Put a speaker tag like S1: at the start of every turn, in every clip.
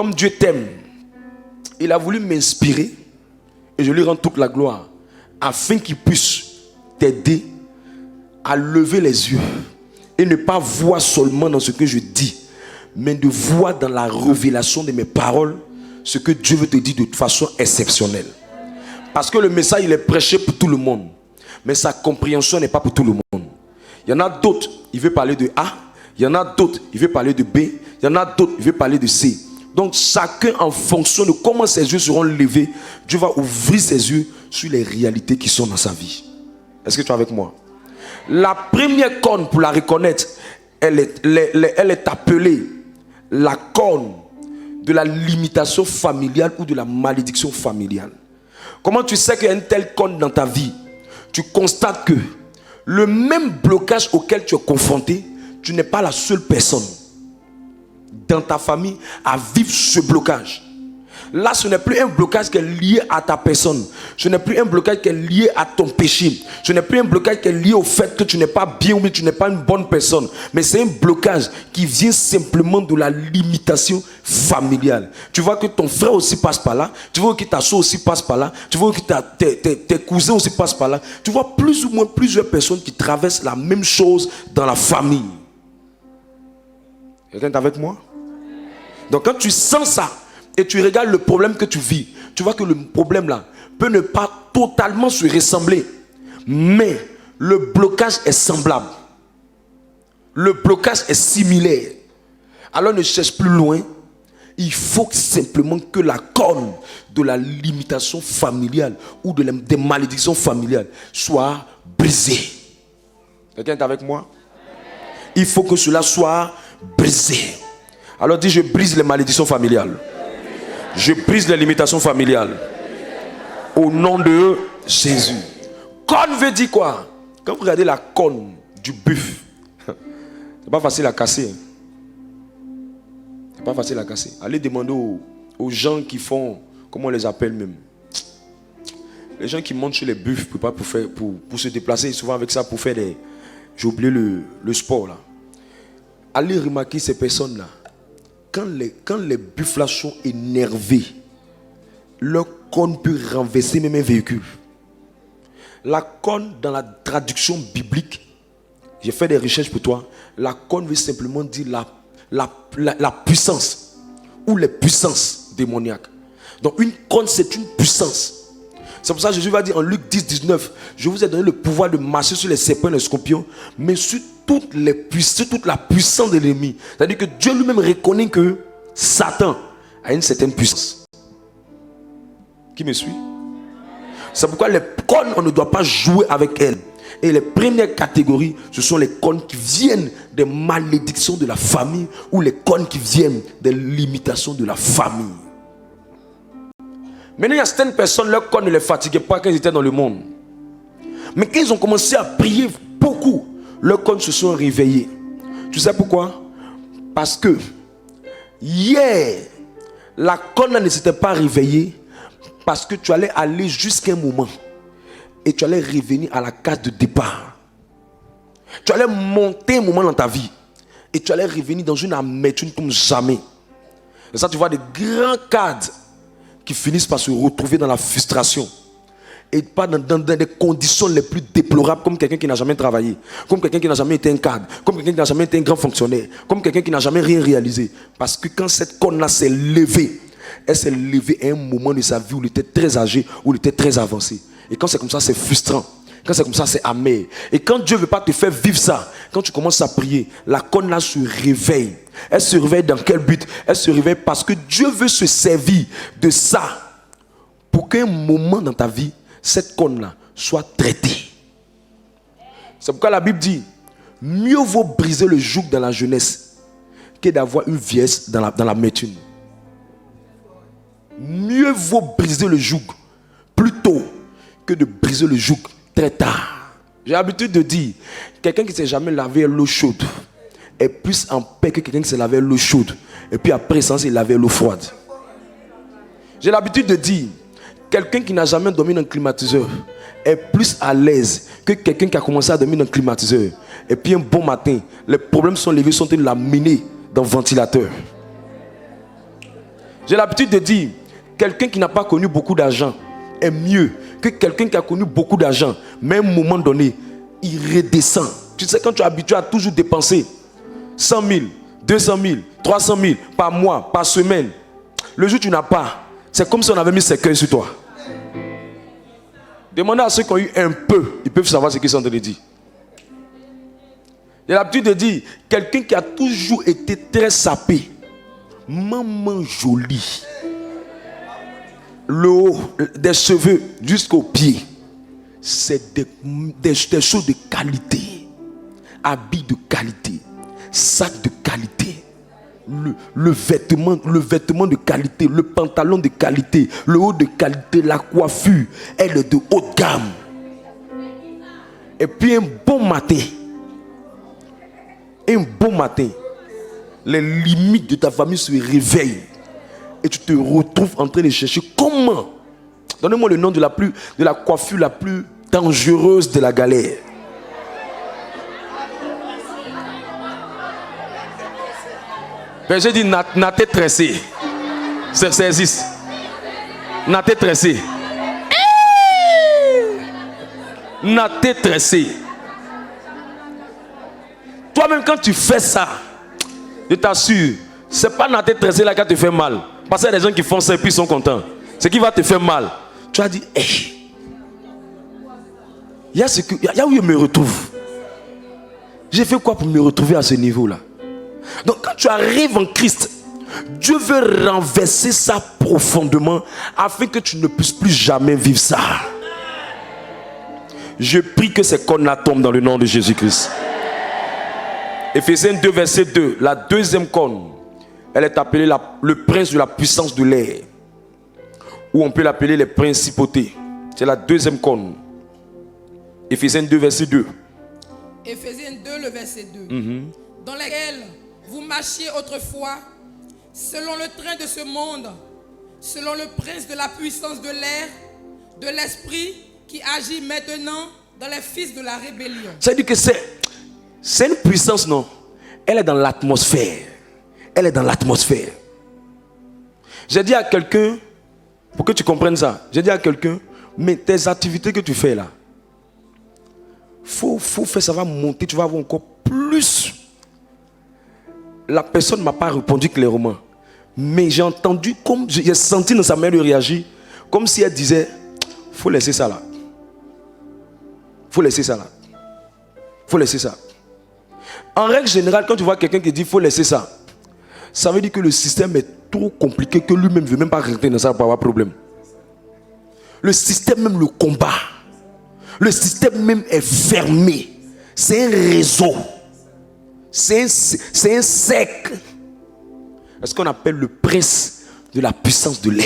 S1: comme Dieu t'aime, il a voulu m'inspirer et je lui rends toute la gloire afin qu'il puisse t'aider à lever les yeux et ne pas voir seulement dans ce que je dis, mais de voir dans la révélation de mes paroles ce que Dieu veut te dire de façon exceptionnelle. Parce que le message, il est prêché pour tout le monde, mais sa compréhension n'est pas pour tout le monde. Il y en a d'autres, il veut parler de A, il y en a d'autres, il veut parler de B, il y en a d'autres, il veut parler de C. Donc chacun en fonction de comment ses yeux seront levés, Dieu va ouvrir ses yeux sur les réalités qui sont dans sa vie. Est-ce que tu es avec moi? La première corne, pour la reconnaître, elle est appelée la corne de la limitation familiale ou de la malédiction familiale. Comment tu sais qu'il y a une telle corne dans ta vie? Tu constates que le même blocage auquel tu es confronté, tu n'es pas la seule personne dans ta famille à vivre ce blocage. Là, ce n'est plus un blocage qui est lié à ta personne. Ce n'est plus un blocage qui est lié à ton péché. Ce n'est plus un blocage qui est lié au fait que tu n'es pas bien ou que tu n'es pas une bonne personne. Mais c'est un blocage qui vient simplement de la limitation familiale. Tu vois que ton frère aussi passe par là. Tu vois que ta soeur aussi passe par là. Tu vois que tes cousins aussi passent par là. Tu vois plus ou moins plusieurs personnes qui traversent la même chose dans la famille. Quelqu'un est avec moi? Donc quand tu sens ça, et tu regardes le problème que tu vis, tu vois que le problème là peut ne pas totalement se ressembler, mais le blocage est semblable. Le blocage est similaire. Alors ne cherche plus loin. Il faut simplement que la corne de la limitation familiale ou des malédictions familiales soit brisée. Quelqu'un est avec moi? Il faut que cela soit brisé. Alors dis: je brise les malédictions familiales. Je brise les limitations familiales. Au nom de Jésus. Corne veut dire quoi? Quand vous regardez la corne du buffle, c'est pas facile à casser. C'est pas facile à casser. Allez demander aux gens qui font, comment on les appelle même, les gens qui montent sur les buffles pour se déplacer souvent avec ça pour faire des... J'ai oublié le sport là. Allez remarquer ces personnes là. Quand les buffles sont énervés, leur corne peut renverser même un véhicule. La corne, dans la traduction biblique, j'ai fait des recherches pour toi, la corne veut simplement dire la puissance ou les puissances démoniaques. Donc une corne, c'est une puissance. C'est pour ça que Jésus va dire en Luc 10, 19, je vous ai donné le pouvoir de marcher sur les serpents et les scorpions, mais sur toute la puissance de l'ennemi. C'est-à-dire que Dieu lui-même reconnaît que Satan a une certaine puissance. Qui me suit? C'est pourquoi les cornes, on ne doit pas jouer avec elles. Et les premières catégories, ce sont les cornes qui viennent des malédictions de la famille ou les cornes qui viennent des limitations de la famille. Maintenant, il y a certaines personnes, leur corps ne les fatiguait pas quand ils étaient dans le monde. Mais quand ils ont commencé à prier beaucoup, leurs corps se sont réveillés. Tu sais pourquoi? Parce que hier, la corne ne s'était pas réveillée parce que tu allais aller jusqu'à un moment et tu allais revenir à la case de départ. Tu allais monter un moment dans ta vie et tu allais revenir dans une amertume comme jamais. Et ça, tu vois des grands cadres qui finissent par se retrouver dans la frustration et pas dans des conditions les plus déplorables, comme quelqu'un qui n'a jamais travaillé, comme quelqu'un qui n'a jamais été un cadre, comme quelqu'un qui n'a jamais été un grand fonctionnaire, comme quelqu'un qui n'a jamais rien réalisé. Parce que quand cette corne-là s'est levée, elle s'est levée à un moment de sa vie où il était très âgé, où il était très avancé. Et quand c'est comme ça, c'est frustrant. Quand c'est comme ça, c'est amer. Et quand Dieu ne veut pas te faire vivre ça, quand tu commences à prier, la corne là se réveille. Elle se réveille dans quel but? Elle se réveille parce que Dieu veut se servir de ça pour qu'un moment dans ta vie, cette corne là soit traitée. C'est pourquoi la Bible dit: mieux vaut briser le joug dans la jeunesse que d'avoir une vieillesse dans l'amertume. Mieux vaut briser le joug plus tôt que de briser le joug très tard. J'ai l'habitude de dire, quelqu'un qui ne s'est jamais lavé à l'eau chaude est plus en paix que quelqu'un qui s'est lavé à l'eau chaude et puis après ça s'est lavé à l'eau froide. J'ai l'habitude de dire, quelqu'un qui n'a jamais dormi dans un climatiseur est plus à l'aise que quelqu'un qui a commencé à dormir dans un climatiseur et puis un bon matin, les problèmes sont levés, sont de l'amener dans le ventilateur. J'ai l'habitude de dire, quelqu'un qui n'a pas connu beaucoup d'argent est mieux que quelqu'un qui a connu beaucoup d'argent. Mais à un moment donné, il redescend. Tu sais, quand tu es habitué à toujours dépenser 100 000, 200 000, 300 000 par mois, par semaine, le jour où tu n'as pas, c'est comme si on avait mis ses cœurs sur toi. Demandez à ceux qui ont eu un peu, ils peuvent savoir ce qu'ils sont en train de dire. J'ai l'habitude de dire, quelqu'un qui a toujours été très sapé, maman jolie, le haut des cheveux jusqu'aux pieds, c'est des choses de qualité, habits de qualité, sac de qualité, le vêtement de qualité, le pantalon de qualité, le haut de qualité, la coiffure, elle est de haute gamme. Et puis un bon matin, les limites de ta famille se réveillent et tu te retrouves en train de chercher comment. Donnez-moi le nom de la coiffure la plus dangereuse de la galère. J'ai dit naté tressé. C'est 6. Naté tressé. Naté tressé. Toi-même, quand tu fais ça, je t'assure, c'est pas naté tressé là qui te fait mal. Parce qu'il y a des gens qui font ça et puis ils sont contents. Ce qui va te faire mal. Tu as dit, il y a où je me retrouve. J'ai fait quoi pour me retrouver à ce niveau-là? Donc quand tu arrives en Christ, Dieu veut renverser ça profondément afin que tu ne puisses plus jamais vivre ça. Je prie que ces cornes tombent dans le nom de Jésus-Christ. Éphésiens 2 verset 2, la deuxième corne, elle est appelée le prince de la puissance de l'air, ou on peut l'appeler les principautés. C'est la deuxième corne. Éphésiens 2 verset 2.
S2: Éphésiens 2 le verset 2. Dans laquelle vous marchiez autrefois selon le train de ce monde, selon le prince de la puissance de l'air, de l'esprit qui agit maintenant dans les fils de la rébellion.
S1: C'est-à-dire que c'est une puissance, non? Elle est dans l'atmosphère. Elle est dans l'atmosphère. J'ai dit à quelqu'un, pour que tu comprennes ça, j'ai dit à quelqu'un, mais tes activités que tu fais là, faut faire, ça va monter, tu vas avoir encore plus. La personne ne m'a pas répondu clairement. Mais j'ai entendu, comme j'ai senti dans sa manière de réagir, comme si elle disait, faut laisser ça là. Faut laisser ça là. Faut laisser ça. En règle générale, quand tu vois quelqu'un qui dit faut laisser ça, ça veut dire que le système est trop compliqué que lui-même ne veut même pas rentrer dans ça pour avoir problème. Le système même le combat. Le système même est fermé. C'est un réseau. C'est un cercle. C'est ce qu'on appelle le prince de la puissance de l'air.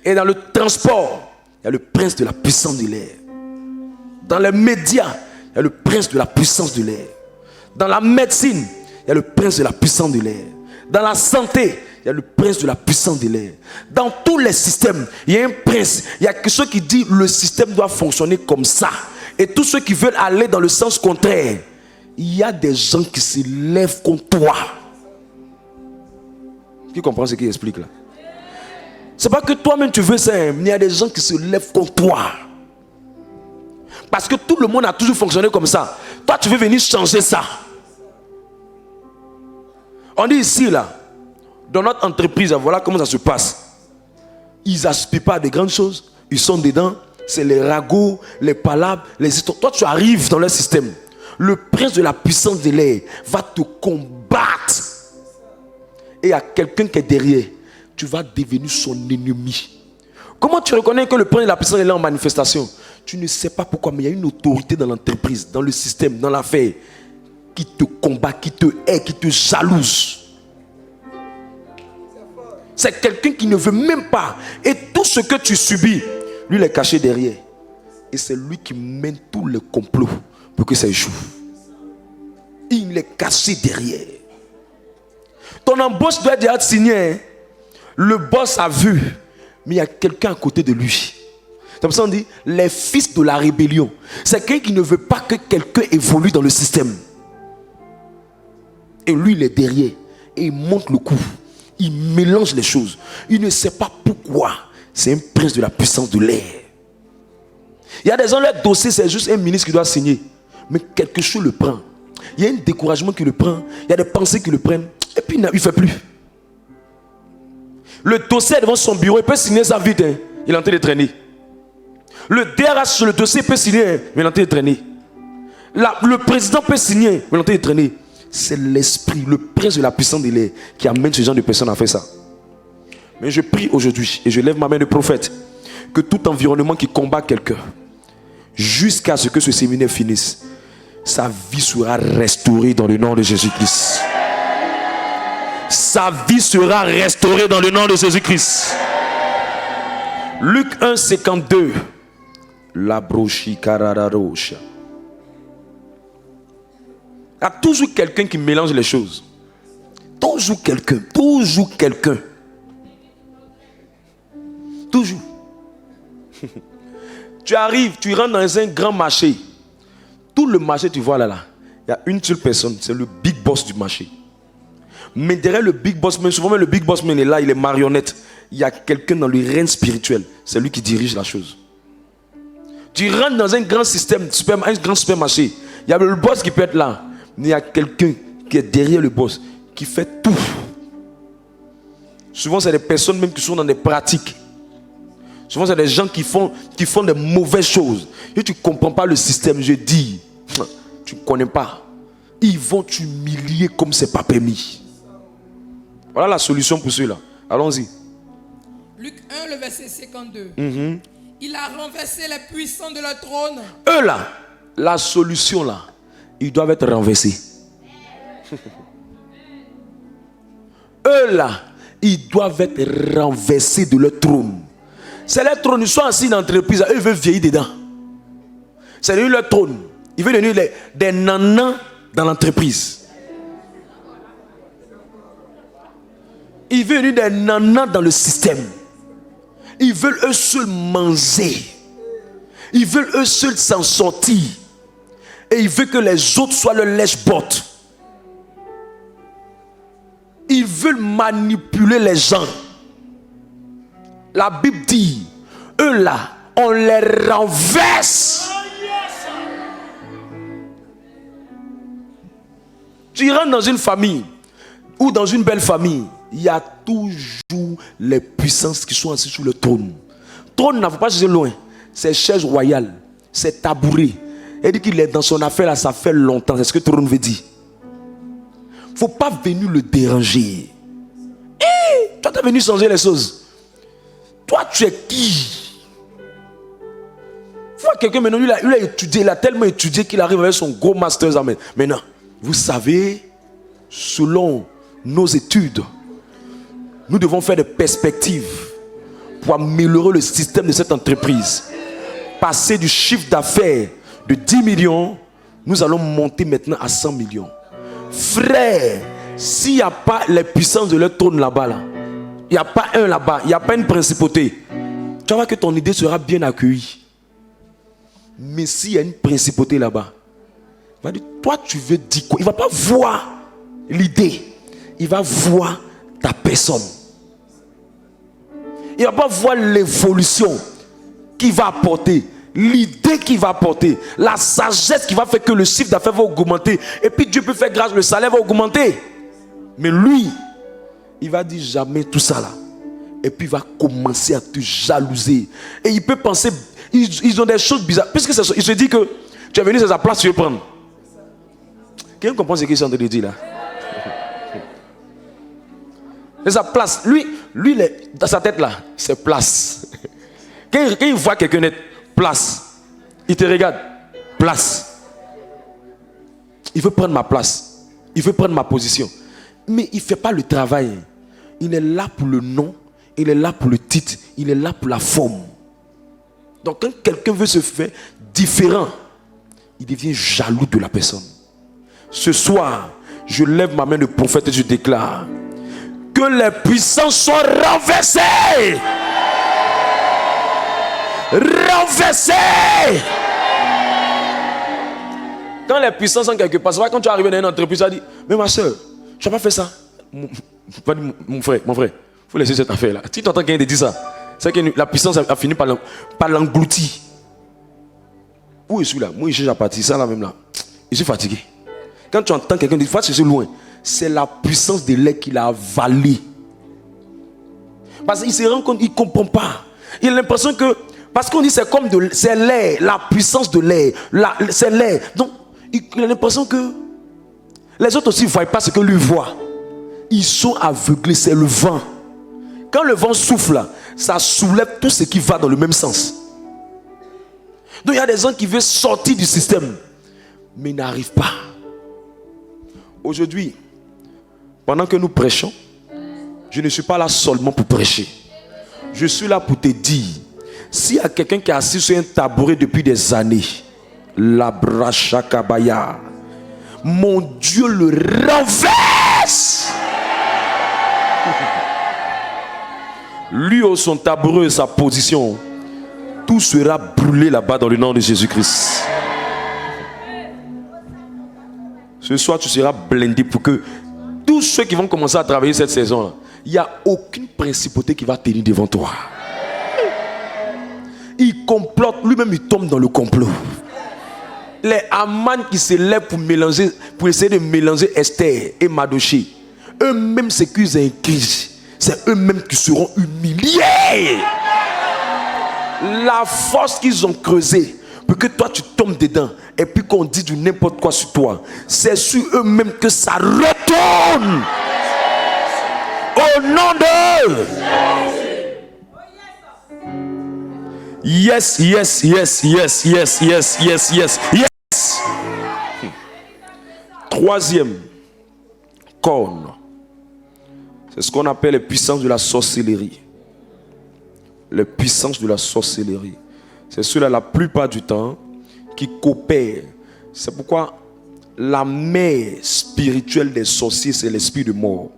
S1: Et dans le transport, il y a le prince de la puissance de l'air. Dans les médias, il y a le prince de la puissance de l'air. Dans la médecine, il y a le prince de la puissance de l'air. Dans la santé, il y a le prince de la puissance de l'air. Dans tous les systèmes, il y a un prince. Il y a quelque chose qui dit le système doit fonctionner comme ça. Et tous ceux qui veulent aller dans le sens contraire, il y a des gens qui se lèvent contre toi. Qui comprend ce qu'il explique là? C'est pas que toi-même tu veux ça, mais il y a des gens qui se lèvent contre toi. Parce que tout le monde a toujours fonctionné comme ça. Toi, tu veux venir changer ça. On dit ici, là, dans notre entreprise, voilà comment ça se passe. Ils n'aspirent pas à des grandes choses. Ils sont dedans. C'est les ragots, les palabres, les histoires. Toi, tu arrives dans le système. Le prince de la puissance de l'air va te combattre. Et il y a quelqu'un qui est derrière. Tu vas devenir son ennemi. Comment tu reconnais que le prince de la puissance de l'air est en manifestation? Tu ne sais pas pourquoi, mais il y a une autorité dans l'entreprise, dans le système, dans l'affaire, qui te combat, qui te hait, qui te jalouse. C'est quelqu'un qui ne veut même pas. Et tout ce que tu subis, lui, il est caché derrière. Et c'est lui qui mène tous les complots pour que ça échoue. Il est caché derrière. Ton embauche doit déjà être signée. Hein? Le boss a vu, mais il y a quelqu'un à côté de lui. C'est pour ça qu'on dit les fils de la rébellion. C'est quelqu'un qui ne veut pas que quelqu'un évolue dans le système. Et lui, il est derrière. Et il monte le coup. Il mélange les choses. Il ne sait pas pourquoi. C'est un prince de la puissance de l'air. Il y a des gens, leur dossier, c'est juste un ministre qui doit signer. Mais quelque chose le prend. Il y a un découragement qui le prend. Il y a des pensées qui le prennent. Et puis il ne fait plus. Le dossier est devant son bureau, il peut signer ça vite. Hein. Il est en train de traîner. Le DRH sur le dossier peut signer, mais il est en train de traîner. Le président peut signer, mais il est en train de traîner. C'est l'esprit, le prince de la puissance de l'air qui amène ce genre de personnes à faire ça. Mais je prie aujourd'hui et je lève ma main de prophète que tout environnement qui combat quelqu'un, jusqu'à ce que ce séminaire finisse, sa vie sera restaurée dans le nom de Jésus-Christ. Sa vie sera restaurée dans le nom de Jésus-Christ. Luc 1, 52. La brochi karararosha. Il y a toujours quelqu'un qui mélange les choses. Toujours quelqu'un. Toujours quelqu'un. Toujours. Tu arrives, tu rentres dans un grand marché. Tout le marché, tu vois là, il y a une seule personne, c'est le big boss du marché. Mais derrière le big boss man, souvent même le big boss man est là, il est marionnette. Il y a quelqu'un dans le règne spirituel, c'est lui qui dirige la chose. Tu rentres dans un grand système, un grand supermarché. Il y a le boss qui peut être là, mais il y a quelqu'un qui est derrière le boss, qui fait tout. Souvent, c'est des personnes même qui sont dans des pratiques. Souvent, c'est des gens qui font des mauvaises choses. Et tu ne comprends pas le système, je dis, tu ne connais pas. Ils vont t'humilier comme ce n'est pas permis. Voilà la solution pour ceux-là. Allons-y.
S2: Luc 1, le verset 52. Il a renversé les puissants de leur trône.
S1: Eux là, la solution là, ils doivent être renversés. Eux là, ils doivent être renversés de leur trône. C'est leur trône, ils sont assis dans l'entreprise, eux veulent vieillir dedans. C'est devenu leur trône. Ils veulent devenir des nanas dans l'entreprise. Ils veulent devenir des nanas dans le système. Ils veulent eux seuls manger. Ils veulent eux seuls s'en sortir. Et ils veulent que les autres soient le lèche-botte. Ils veulent manipuler les gens. La Bible dit, eux là, on les renverse. Tu rentres dans une famille ou dans une belle famille, il y a toujours les puissances qui sont assises sur le trône. Trône, il ne faut pas chercher loin. C'est chaise royale, c'est tabouret. Il dit qu'il est dans son affaire là, ça fait longtemps. C'est ce que le trône veut dire. Il ne faut pas venir le déranger. Toi, tu es venu changer les choses. Toi, tu es qui? Faut quelqu'un maintenant, il a étudié, il a tellement étudié qu'il arrive avec son gros master. Maintenant, vous savez, selon nos études, nous devons faire des perspectives pour améliorer le système de cette entreprise. Passer du chiffre d'affaires de 10 millions, nous allons monter maintenant à 100 millions. Frère, s'il n'y a pas les puissances de leur trône là-bas, il n'y a pas un là-bas, il n'y a pas une principauté, tu vas voir que ton idée sera bien accueillie. Mais s'il y a une principauté là-bas, il va dire, toi tu veux dire quoi? Il ne va pas voir l'idée, il va voir ta personne. Il ne va pas voir l'évolution qu'il va apporter, l'idée qu'il va apporter, la sagesse qui va faire que le chiffre d'affaires va augmenter. Et puis Dieu peut faire grâce, le salaire va augmenter. Mais lui, il va dire jamais tout ça là. Et puis il va commencer à te jalouser. Et il peut penser, ils ont des choses bizarres. Puisque il se dit que tu es venu sur sa place, tu veux prendre. Quelqu'un comprend ce qu'il est en train de dire là? C'est sa place. Lui dans sa tête là, c'est place. Quand il voit quelqu'un être place, il te regarde, place. Il veut prendre ma place. Il veut prendre ma position. Mais il ne fait pas le travail. Il est là pour le nom, il est là pour le titre, il est là pour la forme. Donc quand quelqu'un veut se faire différent, il devient jaloux de la personne. Ce soir, je lève ma main de prophète et je déclare que les puissances soient renversées. Renversées. Quand les puissances sont quelque part, c'est vrai, quand tu arrives dans une entreprise, tu vas dire, mais ma soeur, je n'ai pas fait ça. Mon frère, il faut laisser cette affaire-là. Si tu entends quelqu'un te dire ça, c'est que la puissance a fini par l'engloutir. Où je suis là? Moi, je suis déjà parti. Ça là même là. Je suis fatigué. Quand tu entends quelqu'un dire, faut chercher loin. C'est la puissance de l'air qu'il a avalé. Parce qu'il se rend compte, il ne comprend pas. Il a l'impression que, parce qu'on dit c'est l'air, la puissance de l'air, c'est l'air. Donc, il a l'impression que les autres aussi ne voient pas ce que lui voit. Ils sont aveuglés, c'est le vent. Quand le vent souffle, ça soulève tout ce qui va dans le même sens. Donc il y a des gens qui veulent sortir du système, mais n'arrivent pas. Aujourd'hui, pendant que nous prêchons, je ne suis pas là seulement pour prêcher. Je suis là pour te dire, s'il y a quelqu'un qui est assis sur un tabouret depuis des années, la brachakabaya, mon Dieu le renverse. Lui ou son tabouret, sa position, tout sera brûlé là-bas dans le nom de Jésus-Christ. Ce soir, tu seras blindé pour que tous ceux qui vont commencer à travailler cette saison-là, il n'y a aucune principauté qui va tenir devant toi. Il complote, lui-même il tombe dans le complot. Les Aman qui se lèvent pour essayer de mélanger Esther et Mardochée, eux-mêmes s'accusent un crise. C'est eux-mêmes qui seront humiliés. La force qu'ils ont creusée pour que toi tu tombes dedans et puis qu'on dit du n'importe quoi sur toi, c'est sur eux-mêmes que ça retourne. Au nom de yes, yes, yes, yes, yes, yes, yes, yes, yes. Troisième corne, c'est ce qu'on appelle les puissances de la sorcellerie. Les puissances de la sorcellerie. C'est ceux-là la plupart du temps qui coopèrent. C'est pourquoi la mère spirituelle des sorciers, c'est l'esprit de mort.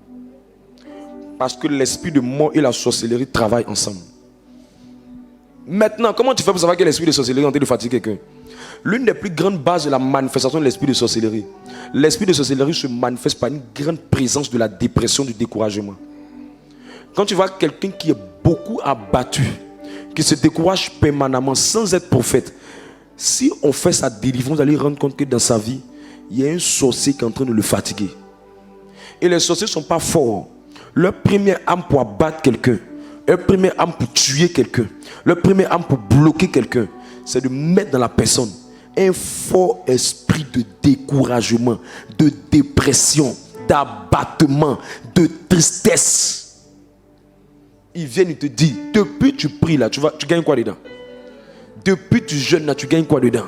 S1: Parce que l'esprit de mort et la sorcellerie travaillent ensemble. Maintenant, comment tu fais pour savoir que l'esprit de sorcellerie est en train de fatiguer quelqu'un? L'une des plus grandes bases de la manifestation de l'esprit de sorcellerie. L'esprit de sorcellerie se manifeste par une grande présence de la dépression, du découragement. Quand tu vois quelqu'un qui est beaucoup abattu, qui se décourage permanemment sans être prophète, si on fait sa délivrance, vous allez rendre compte que dans sa vie, il y a un sorcier qui est en train de le fatiguer. Et les sorciers ne sont pas forts. Leur première âme pour abattre quelqu'un, leur première âme pour tuer quelqu'un, leur première âme pour bloquer quelqu'un, c'est de mettre dans la personne un fort esprit de découragement, de dépression, d'abattement, de tristesse. Ils viennent, ils te disent, depuis tu pries là, tu gagnes quoi dedans? Depuis tu jeûnes là, tu gagnes quoi dedans?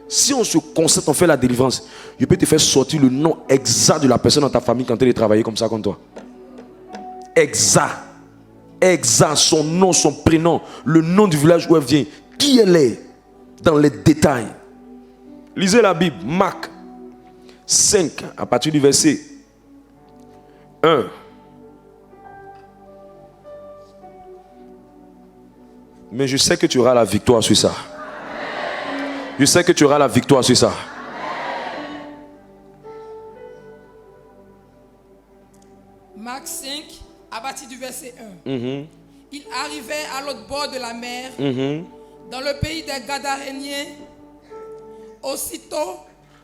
S1: Si on se concentre, on fait la délivrance, je peux te faire sortir le nom exact de la personne dans ta famille quand elle est travaillée comme ça contre toi. Exact, son nom, son prénom, le nom du village où elle vient, qui elle est, dans les détails. Lisez la Bible, Marc 5, à partir du verset 1. Mais je sais que tu auras la victoire sur ça. Je sais que tu auras la victoire sur ça.
S2: Marc 5, à partir du verset 1. Il arrivait à l'autre bord de la mer, dans le pays des Gadaréniens. Aussitôt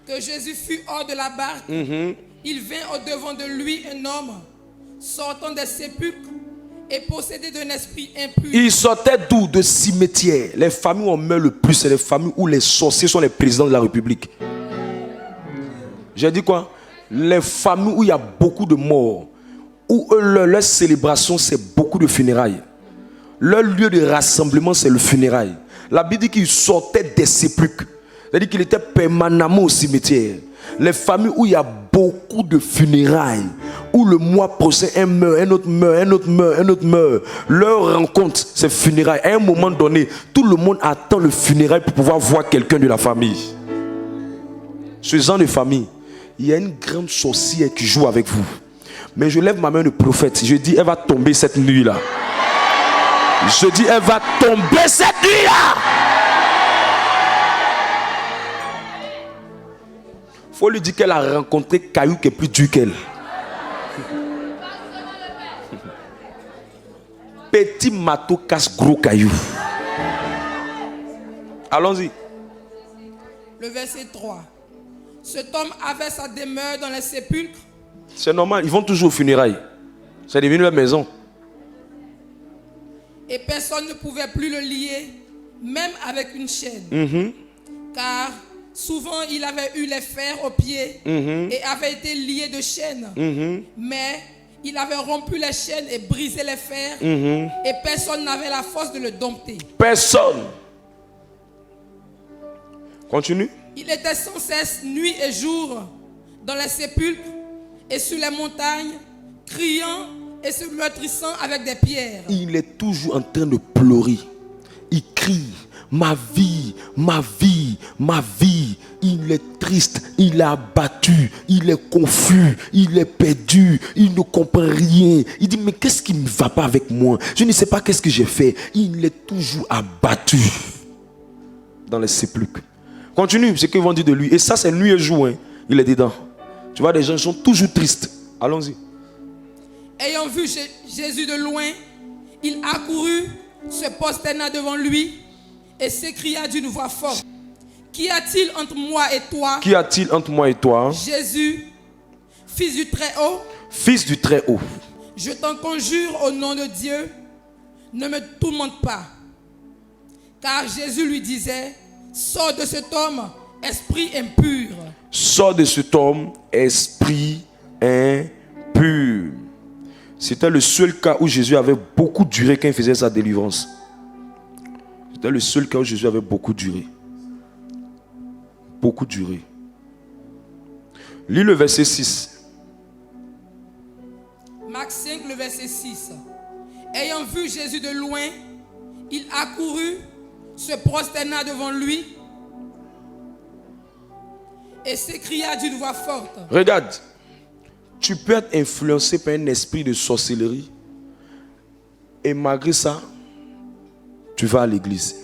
S2: que Jésus fut hors de la barque, il vint au-devant de lui un homme sortant des sépulcres et possédé d'un esprit impur.
S1: Il sortait d'où? De cimetières. Les familles où on meurt le plus, c'est les familles où les sorciers sont les présidents de la République. J'ai dit quoi? Les familles où il y a beaucoup de morts, où leur célébration, c'est beaucoup de funérailles. Leur lieu de rassemblement, c'est le funérail. La Bible dit qu'il sortait des sépulcres. C'est-à-dire qu'il était permanemment au cimetière. Les familles où il y a beaucoup de funérailles, où le mois prochain un meurt, un autre meurt, un autre meurt, un autre meurt. Leur rencontre, c'est funérailles. À un moment donné, tout le monde attend le funérail pour pouvoir voir quelqu'un de la famille. Ce genre de famille, il y a une grande sorcière qui joue avec vous. Mais je lève ma main de prophète. Je dis, elle va tomber cette nuit-là. Je dis, elle va tomber cette nuit-là. Faut lui dire qu'elle a rencontré Caillou qui est plus dur qu'elle. petit marteau casse gros caillou. Allons-y.
S2: Le verset 3. Cet homme avait sa demeure dans les sépulcres.
S1: C'est normal, ils vont toujours aux funérailles. C'est devenu leur maison.
S2: Et personne ne pouvait plus le lier, même avec une chaîne. Car souvent il avait eu les fers aux pieds et avait été lié de chaînes. Mais il avait rompu les chaînes et brisé les fers. Et personne n'avait la force de le dompter.
S1: Personne. Continue.
S2: Il était sans cesse nuit et jour dans les sépulcres et sur les montagnes, criant et se meurtrissant avec des pierres.
S1: Il est toujours en train de pleurer. Il crie, ma vie, ma vie, ma vie. Il est triste, il est abattu, il est confus, il est perdu, il ne comprend rien. Il dit, mais qu'est-ce qui ne va pas avec moi? Je ne sais pas qu'est-ce que j'ai fait. Il est toujours abattu dans les sépulcres. Continue, c'est ce qu'ils vont dire de lui. Et ça, c'est nuit et jour. Hein. Il est dedans. Tu vois, des gens sont toujours tristes. Allons-y.
S2: Ayant vu Jésus de loin, il accourut, se prosterna devant lui et s'écria d'une voix forte. Qu'y a-t-il entre moi et toi?
S1: Qu'y a-t-il entre moi et toi?
S2: Jésus, fils du Très-Haut.
S1: Fils du Très-Haut.
S2: Je t'en conjure au nom de Dieu, ne me tourmente pas. Car Jésus lui disait, sors de cet homme, esprit impur.
S1: Sors de cet homme, esprit impur. C'était le seul cas où Jésus avait beaucoup duré quand il faisait sa délivrance. C'était le seul cas où Jésus avait beaucoup duré. Beaucoup duré. Lis le verset 6.
S2: Marc 5, le verset 6. Ayant vu Jésus de loin, il accourut, se prosterna devant lui et s'écria d'une voix forte.
S1: Regarde, tu peux être influencé par un esprit de sorcellerie et malgré ça, tu vas à l'église.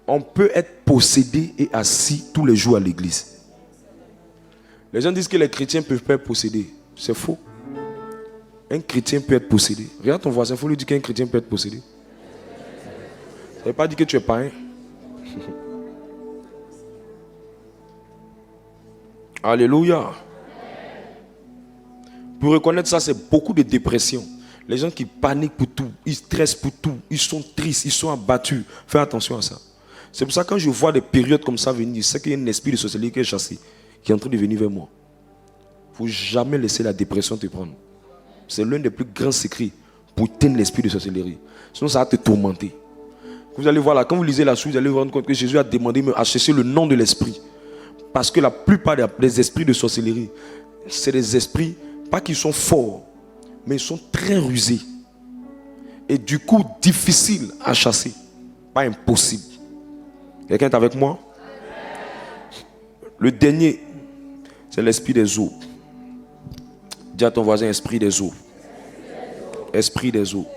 S1: On peut être possédé et assis tous les jours à l'église. Les gens disent que les chrétiens ne peuvent pas être possédés. C'est faux. Un chrétien peut être possédé. Regarde ton voisin, il faut lui dire qu'un chrétien peut être possédé. Ça ne veut pas dire que tu es païen. Alléluia. Pour reconnaître ça, c'est beaucoup de dépression. Les gens qui paniquent pour tout, ils stressent pour tout, ils sont tristes, ils sont abattus. Fais attention à ça. C'est pour ça que quand je vois des périodes comme ça venir, je sais qu'il y a un esprit de sorcellerie qui est chassé, qui est en train de venir vers moi. Il ne faut jamais laisser la dépression te prendre. C'est l'un des plus grands secrets pour éteindre l'esprit de sorcellerie. Sinon, ça va te tourmenter. Vous allez voir là, quand vous lisez la suite, vous allez vous rendre compte que Jésus a demandé à chercher le nom de l'esprit. Parce que la plupart des esprits de sorcellerie, c'est des esprits, pas qu'ils sont forts, mais ils sont très rusés. Et du coup, difficiles à chasser. Pas impossible. Quelqu'un est avec moi? Le dernier, c'est l'esprit des eaux. Dis à ton voisin, esprit des eaux. Esprit des eaux.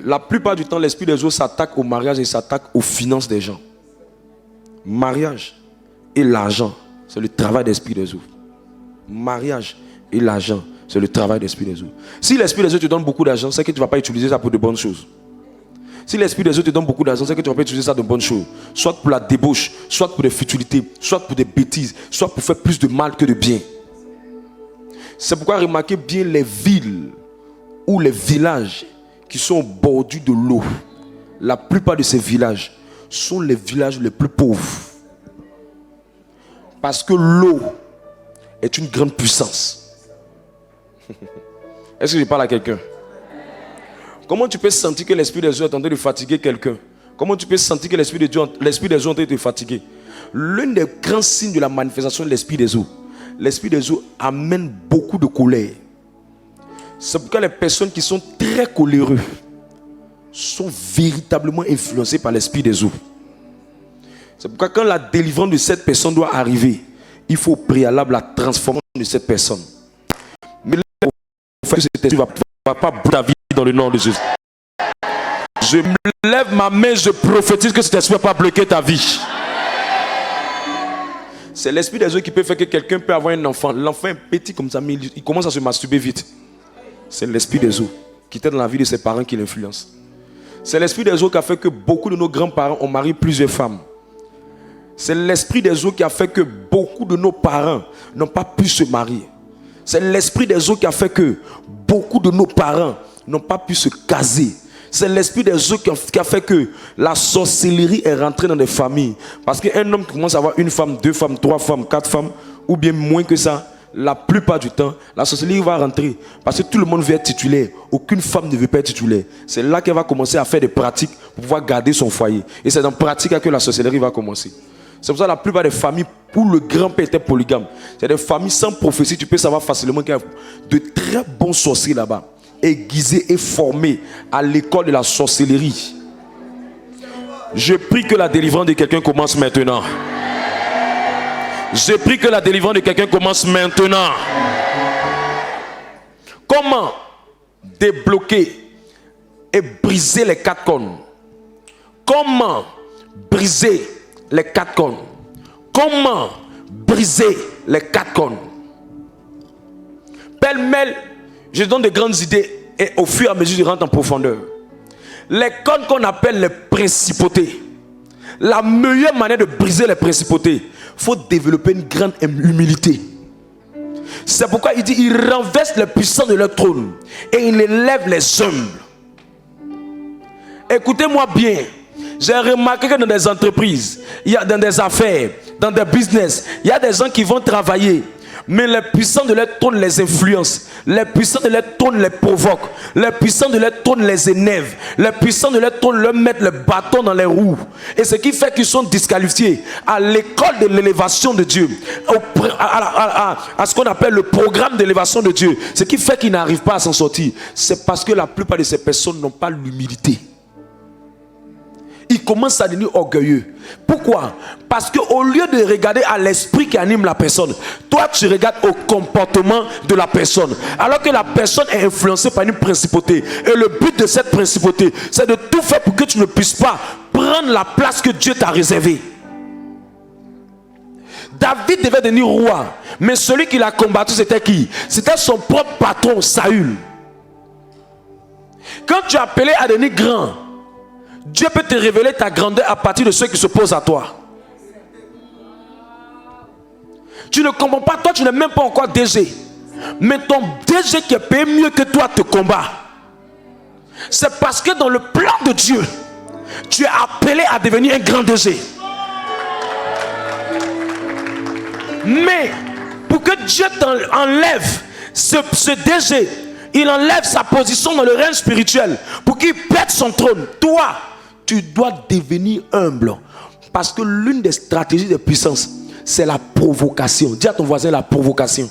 S1: La plupart du temps, l'esprit des eaux s'attaque au mariage et s'attaque aux finances des gens. Mariage et l'argent, c'est le travail d'esprit des eaux. Mariage et l'argent, c'est le travail d'esprit des eaux. Si l'esprit des eaux te donne beaucoup d'argent, c'est que tu ne vas pas utiliser ça pour de bonnes choses. Si l'esprit des eaux te donne beaucoup d'argent, c'est que tu ne vas pas utiliser ça de bonnes choses. Soit pour la débauche, soit pour des futilités, soit pour des bêtises, soit pour faire plus de mal que de bien. C'est pourquoi remarquez bien les villes ou les villages qui sont au bord de l'eau. La plupart de ces villages sont les villages les plus pauvres. Parce que l'eau est une grande puissance. Est-ce que je parle à quelqu'un? Comment tu peux sentir que l'esprit des eaux est en train de fatiguer quelqu'un? Comment tu peux sentir que l'esprit des eaux est en train de te fatiguer? L'un des grands signes de la manifestation de l'esprit des eaux, l'esprit des eaux amène beaucoup de colère. C'est pourquoi les personnes qui sont très coléreux sont véritablement influencées par l'esprit des eaux. C'est pourquoi quand la délivrance de cette personne doit arriver, il faut au préalable la transformation de cette personne. Mais là, il faut que cet esprit ne va pas brûler ta vie dans le nom de Jésus. Je me lève ma main, je prophétise que cet esprit ne va pas bloquer ta vie. C'est l'esprit des eaux qui peut faire que quelqu'un peut avoir un enfant. L'enfant est petit comme ça, mais il commence à se masturber vite. C'est l'esprit des eaux. qui était dans la vie de ses parents qui l'influence. C'est l'esprit des eaux qui a fait que beaucoup de nos grands-parents ont marié plusieurs femmes. C'est l'esprit des eaux qui a fait que beaucoup de nos parents n'ont pas pu se marier. C'est l'esprit des eaux qui a fait que beaucoup de nos parents n'ont pas pu se caser. C'est l'esprit des eaux qui a fait que la sorcellerie est rentrée dans des familles. Parce qu'un homme qui commence à avoir une femme, 2 femmes, 3 femmes, 4 femmes, ou bien moins que ça, la plupart du temps, la sorcellerie va rentrer. Parce que tout le monde veut être titulaire. Aucune femme ne veut pas être titulaire. C'est là qu'elle va commencer à faire des pratiques pour pouvoir garder son foyer. Et c'est dans la pratique que la sorcellerie va commencer. C'est pour ça que la plupart des familles où le grand-père était polygame, c'est des familles sans prophétie. Tu peux savoir facilement qu'il y a de très bons sorciers là-bas, aiguisés et formés à l'école de la sorcellerie. Je prie que la délivrance de quelqu'un commence maintenant. Je prie que la délivrance de quelqu'un commence maintenant. Comment débloquer et briser les 4 cônes? Comment briser les 4 cônes? Comment briser les 4 cônes? Pêle-mêle, je donne de grandes idées et au fur et à mesure je rentre en profondeur. Les cônes qu'on appelle les principautés. La meilleure manière de briser les principautés, il faut développer une grande humilité. C'est pourquoi il dit, il renverse les puissants de leur trône et il élève les humbles. Écoutez-moi bien. J'ai remarqué que dans des entreprises, il y a dans des affaires, dans des business, il y a des gens qui vont travailler, mais les puissants de leur trône les influencent, les puissants de leur trône les provoquent, les puissants de leur trône les énervent, les puissants de leur trône leur mettent le bâton dans les roues. Et ce qui fait qu'ils sont disqualifiés à l'école de l'élévation de Dieu, à ce qu'on appelle le programme d'élévation de Dieu. Ce qui fait qu'ils n'arrivent pas à s'en sortir, c'est parce que la plupart de ces personnes n'ont pas l'humilité. Ils commencent à devenir orgueilleux. Pourquoi? Parce qu'au lieu de regarder à l'esprit qui anime la personne, toi tu regardes au comportement de la personne. Alors que la personne est influencée par une principauté. Et le but de cette principauté, c'est de tout faire pour que tu ne puisses pas prendre la place que Dieu t'a réservée. David devait devenir roi. Mais celui qui l'a combattu, c'était qui? C'était son propre patron, Saül. Quand tu es appelé à devenir grand, Dieu peut te révéler ta grandeur à partir de ceux qui s'opposent à toi. Tu ne comprends pas, toi tu n'es même pas encore DG. Mais ton DG qui est payé mieux que toi te combat. C'est parce que dans le plan de Dieu, tu es appelé à devenir un grand DG. Mais pour que Dieu t'enlève ce DG, il enlève sa position dans le règne spirituel pour qu'il perde son trône. Toi, tu dois devenir humble. Parce que l'une des stratégies de puissance, c'est la provocation. Dis à ton voisin la provocation.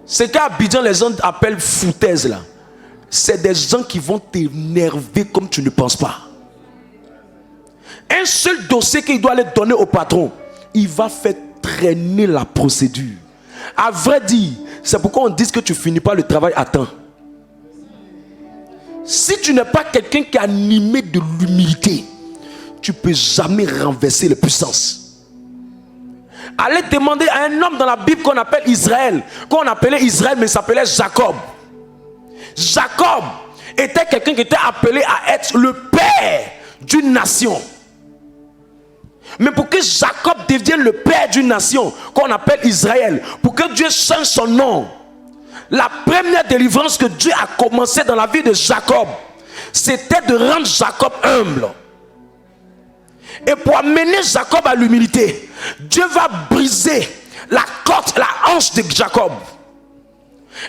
S1: C'est qu'à Abidjan, les gens appellent foutaise là. C'est des gens qui vont t'énerver comme tu ne penses pas. Un seul dossier qu'il doit aller donner au patron, il va faire traîner la procédure. À vrai dire, c'est pourquoi on dit que tu finis pas le travail à temps. Si tu n'es pas quelqu'un qui est animé de l'humilité, tu ne peux jamais renverser les puissances. Allez demander à un homme dans la Bible qu'on appelle Israël, qu'on appelait Israël mais il s'appelait Jacob. Jacob était quelqu'un qui était appelé à être le père d'une nation. Mais pour que Jacob devienne le père d'une nation qu'on appelle Israël, pour que Dieu change son nom, la première délivrance que Dieu a commencé dans la vie de Jacob, c'était de rendre Jacob humble. Et pour amener Jacob à l'humilité, Dieu va briser la côte, la hanche de Jacob.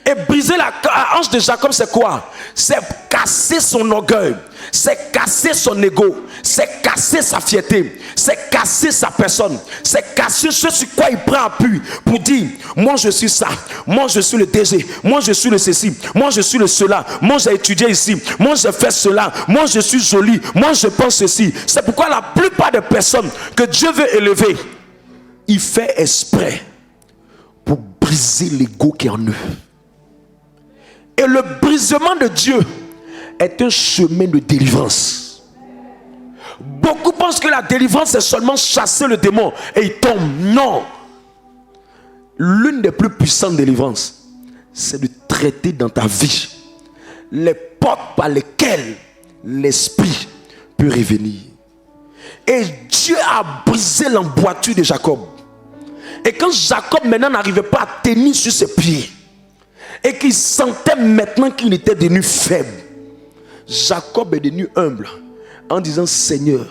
S1: Et briser la hanche de Jacob, c'est quoi? C'est casser son orgueil, c'est casser son ego, c'est casser sa fierté, c'est casser sa personne, c'est casser ce sur quoi il prend appui pour dire, moi je suis ça, moi je suis le DG, moi je suis le ceci, moi je suis le cela, moi j'ai étudié ici, moi je fais cela, moi je suis joli, moi je pense ceci. C'est pourquoi la plupart des personnes que Dieu veut élever, il fait exprès pour briser l'ego qui est en eux. Et le brisement de Dieu est un chemin de délivrance. Beaucoup pensent que la délivrance c'est seulement chasser le démon et il tombe. Non. L'une des plus puissantes délivrances, c'est de traiter dans ta vie les portes par lesquelles l'esprit peut revenir. Et Dieu a brisé l'emboîture de Jacob. Et quand Jacob maintenant n'arrivait pas à tenir sur ses pieds, et qu'il sentait maintenant qu'il était devenu faible, Jacob est devenu humble en disant: Seigneur,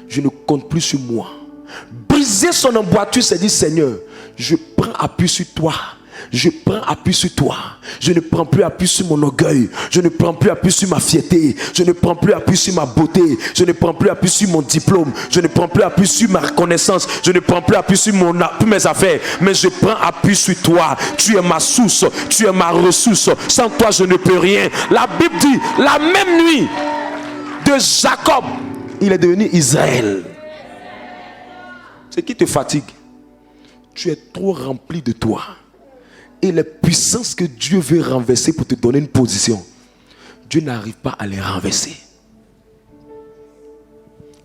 S1: je ne compte plus sur moi. Briser son emboîture, c'est dire: Seigneur, je prends appui sur toi. Je prends appui sur toi. Je ne prends plus appui sur mon orgueil. Je ne prends plus appui sur ma fierté. Je ne prends plus appui sur ma beauté. Je ne prends plus appui sur mon diplôme. Je ne prends plus appui sur ma reconnaissance. Je ne prends plus appui sur mes affaires. Mais je prends appui sur toi. Tu es ma source. Tu es ma ressource. Sans toi, je ne peux rien. La Bible dit, la même nuit de Jacob, il est devenu Israël. Ce qui te fatigue, tu es trop rempli de toi. Et les puissances que Dieu veut renverser pour te donner une position, Dieu n'arrive pas à les renverser.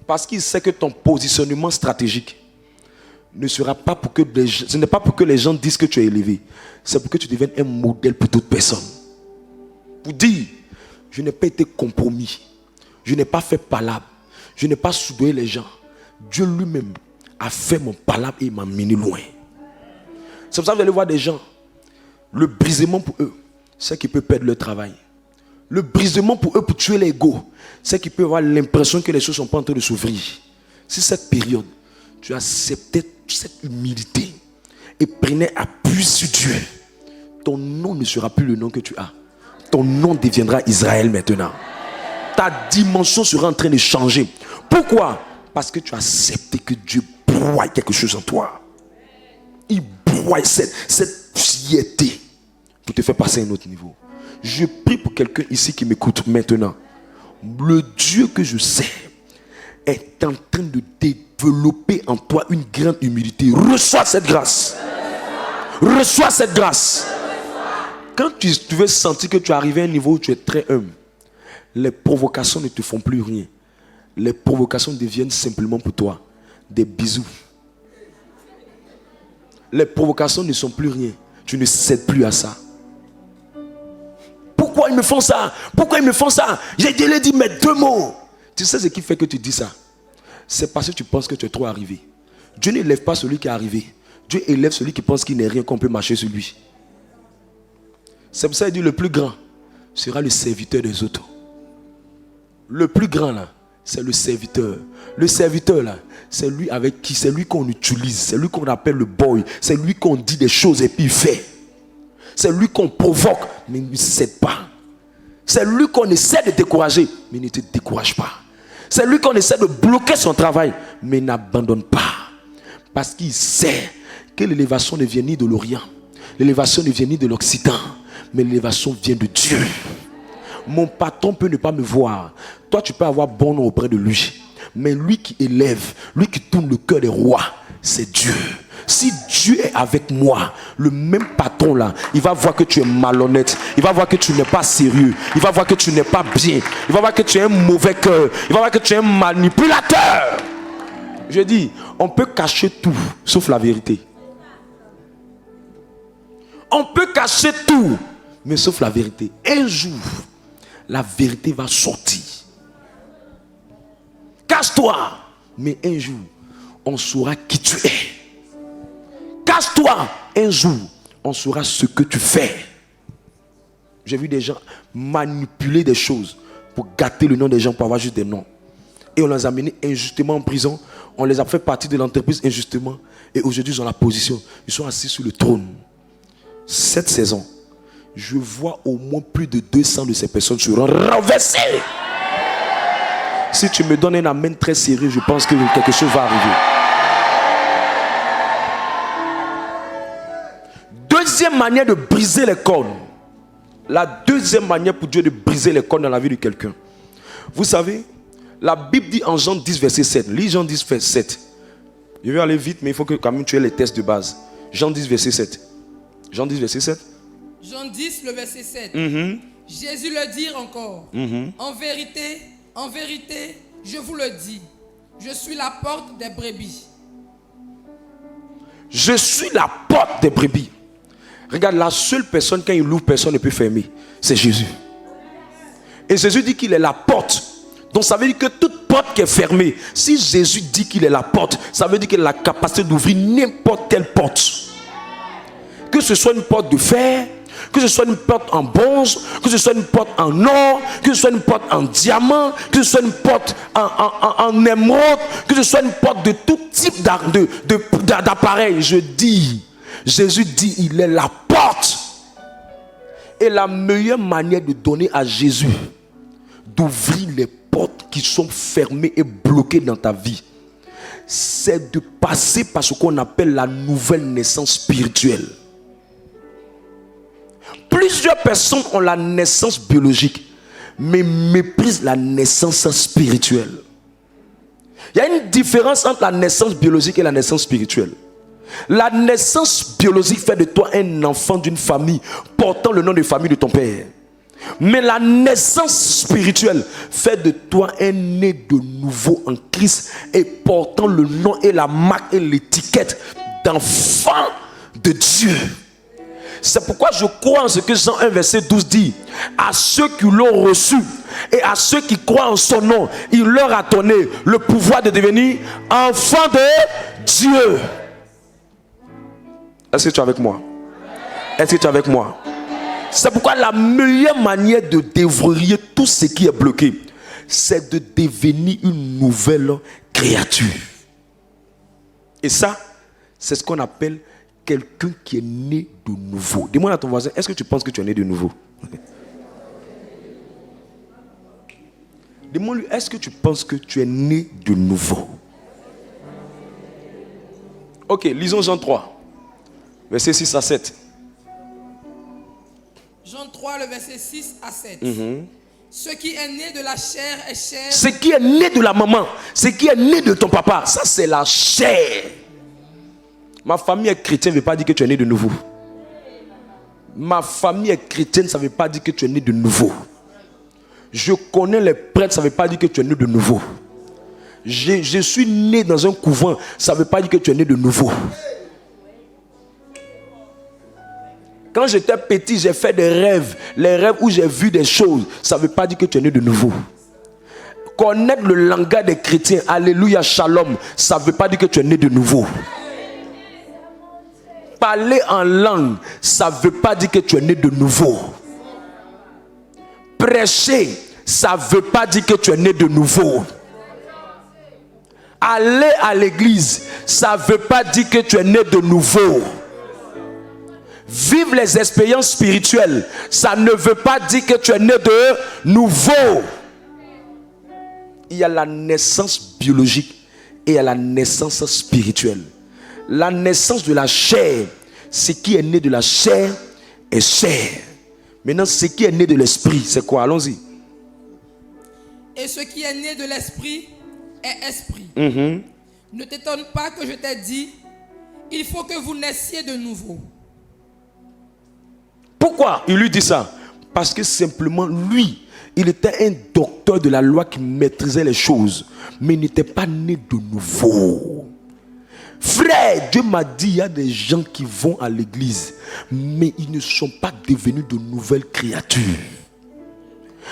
S1: Parce qu'il sait que ton positionnement stratégique ne sera pas pour que ce n'est pas pour que les gens disent que tu es élevé. C'est pour que tu deviennes un modèle pour d'autres personnes. Pour dire: je n'ai pas été compromis. Je n'ai pas fait palabre. Je n'ai pas soudoyé les gens. Dieu lui-même a fait mon palabre et il m'a mené loin. C'est pour ça que vous allez voir des gens. Le brisement pour eux, c'est qu'ils peuvent perdre leur travail. Le brisement pour eux, pour tuer l'ego, c'est qu'ils peuvent avoir l'impression que les choses ne sont pas en train de s'ouvrir. Si cette période, tu acceptais cette humilité et prenais appui sur Dieu, ton nom ne sera plus le nom que tu as. Ton nom deviendra Israël maintenant. Ta dimension sera en train de changer. Pourquoi? Parce que tu as accepté que Dieu broie quelque chose en toi. Il broie cette fierté pour te faire passer à un autre niveau. Je prie pour quelqu'un ici qui m'écoute maintenant. Le Dieu que je sais est en train de développer en toi une grande humilité. Reçois cette grâce. Reçois cette grâce. Quand tu veux sentir que tu es arrivé à un niveau où tu es très humble, les provocations ne te font plus rien. Les provocations deviennent simplement pour toi des bisous. Les provocations ne sont plus rien. Tu ne cèdes plus à ça. Pourquoi ils me font ça? Pourquoi ils me font ça? J'ai déjà dit mes 2 mots. Tu sais ce qui fait que tu dis ça? C'est parce que tu penses que tu es trop arrivé. Dieu n'élève pas celui qui est arrivé. Dieu élève celui qui pense qu'il n'est rien, qu'on peut marcher sur lui. C'est pour ça qu'il dit: le plus grand sera le serviteur des autres. Le plus grand là, c'est le serviteur. Le serviteur là, c'est lui avec qui, c'est lui qu'on utilise, c'est lui qu'on appelle le boy, c'est lui qu'on dit des choses et puis il fait. C'est lui qu'on provoque, mais il ne cède pas. C'est lui qu'on essaie de décourager, mais il ne te décourage pas. C'est lui qu'on essaie de bloquer son travail, mais il n'abandonne pas. Parce qu'il sait que l'élévation ne vient ni de l'Orient, l'élévation ne vient ni de l'Occident, mais l'élévation vient de Dieu. Mon patron peut ne pas me voir. Toi, tu peux avoir bon nom auprès de lui. Mais lui qui élève, lui qui tourne le cœur des rois, c'est Dieu. Si Dieu est avec moi, le même patron là, il va voir que tu es malhonnête. Il va voir que tu n'es pas sérieux. Il va voir que tu n'es pas bien. Il va voir que tu es un mauvais cœur. Il va voir que tu es un manipulateur. Je dis, on peut cacher tout, sauf la vérité. On peut cacher tout, mais sauf la vérité. Un jour, la vérité va sortir. Cache-toi, mais un jour, on saura qui tu es. Cache-toi, un jour, on saura ce que tu fais. J'ai vu des gens manipuler des choses pour gâter le nom des gens, pour avoir juste des noms. Et on les a menés injustement en prison. On les a fait partie de l'entreprise injustement. Et aujourd'hui, ils ont la position. Ils sont assis sur le trône. Cette saison, je vois au moins plus de 200 de ces personnes seront renversées. Si tu me donnes un amen très sérieux, je pense que quelque chose va arriver. Deuxième manière de briser les cornes. La deuxième manière pour Dieu de briser les cornes dans la vie de quelqu'un. Vous savez, la Bible dit en Jean 10, verset 7. Lis Jean 10, verset 7. Je vais aller vite, mais il faut que quand même tu aies les tests de base. Jean 10, verset 7. Jean 10, verset 7.
S2: Jean 10, le verset 7. Jésus le dit encore. En vérité, je vous le dis, je suis la porte des brebis.
S1: Je suis la porte des brebis. Regarde, la seule personne, quand il ouvre, personne ne peut fermer. C'est Jésus. Et Jésus dit qu'il est la porte. Donc ça veut dire que toute porte qui est fermée, si Jésus dit qu'il est la porte, ça veut dire qu'il a la capacité d'ouvrir n'importe quelle porte. Que ce soit une porte de fer, que ce soit une porte en bronze, que ce soit une porte en or, que ce soit une porte en diamant, que ce soit une porte en émeraude, que ce soit une porte de tout type d'appareil. Jésus dit, il est la porte. Et la meilleure manière de donner à Jésus, d'ouvrir les portes qui sont fermées et bloquées dans ta vie, c'est de passer par ce qu'on appelle la nouvelle naissance spirituelle. Plusieurs personnes ont la naissance biologique, mais méprisent la naissance spirituelle. Il y a une différence entre la naissance biologique et la naissance spirituelle. La naissance biologique fait de toi un enfant d'une famille portant le nom de famille de ton père. Mais la naissance spirituelle fait de toi un né de nouveau en Christ et portant le nom et la marque et l'étiquette d'enfant de Dieu. C'est pourquoi je crois en ce que Jean 1 verset 12 dit: à ceux qui l'ont reçu et à ceux qui croient en son nom, il leur a donné le pouvoir de devenir enfants de Dieu. Est-ce que tu es avec moi? Est-ce que tu es avec moi? C'est pourquoi la meilleure manière de déverrouiller tout ce qui est bloqué, c'est de devenir une nouvelle créature. Et ça, c'est ce qu'on appelle quelqu'un qui est né de nouveau. Dis-moi à ton voisin, est-ce que tu penses que tu es né de nouveau? Dis-moi-lui, est-ce que tu penses que tu es né de nouveau? Ok, lisons Jean 3, verset 6 à 7.
S2: Jean 3, le verset 6 à 7. Ce qui est né de la chair est chair.
S1: Ce qui est né de la maman, ce qui est né de ton papa, ça c'est la chair. Ma famille est chrétienne, ça ne veut pas dire que tu es né de nouveau. Ma famille est chrétienne, ça ne veut pas dire que tu es né de nouveau. Je connais les prêtres, ça ne veut pas dire que tu es né de nouveau. Je suis né dans un couvent, ça ne veut pas dire que tu es né de nouveau. Quand j'étais petit, j'ai fait des rêves. Les rêves où j'ai vu des choses, ça ne veut pas dire que tu es né de nouveau. Connaître le langage des chrétiens, alléluia, shalom, ça ne veut pas dire que tu es né de nouveau. Parler en langue, ça ne veut pas dire que tu es né de nouveau. Prêcher, ça ne veut pas dire que tu es né de nouveau. Aller à l'église, ça ne veut pas dire que tu es né de nouveau. Vivre les expériences spirituelles, ça ne veut pas dire que tu es né de nouveau. Il y a la naissance biologique et il y a la naissance spirituelle. La naissance de la chair, ce qui est né de la chair est chair. Maintenant, ce qui est né de l'esprit, c'est quoi? Allons-y.
S2: Et ce qui est né de l'esprit est esprit. Ne t'étonne pas que je t'ai dit, il faut que vous naissiez de nouveau.
S1: Pourquoi il lui dit ça? Parce que simplement lui, il était un docteur de la loi qui maîtrisait les choses, mais il n'était pas né de nouveau. Frère, Dieu m'a dit, il y a des gens qui vont à l'église, mais ils ne sont pas devenus de nouvelles créatures.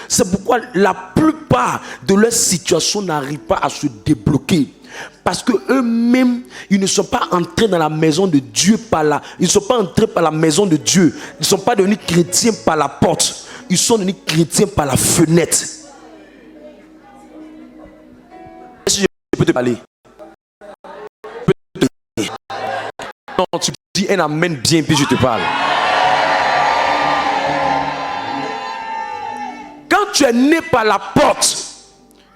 S1: C'est pourquoi la plupart de leurs situations n'arrivent pas à se débloquer. Parce que eux-mêmes, ils ne sont pas entrés dans la maison de Dieu par là. Ils ne sont pas entrés par la maison de Dieu. Ils ne sont pas devenus chrétiens par la porte. Ils sont devenus chrétiens par la fenêtre. Est-ce que je peux te parler? Non, tu dis un amen bien, puis je te parle. Quand tu es né par la porte,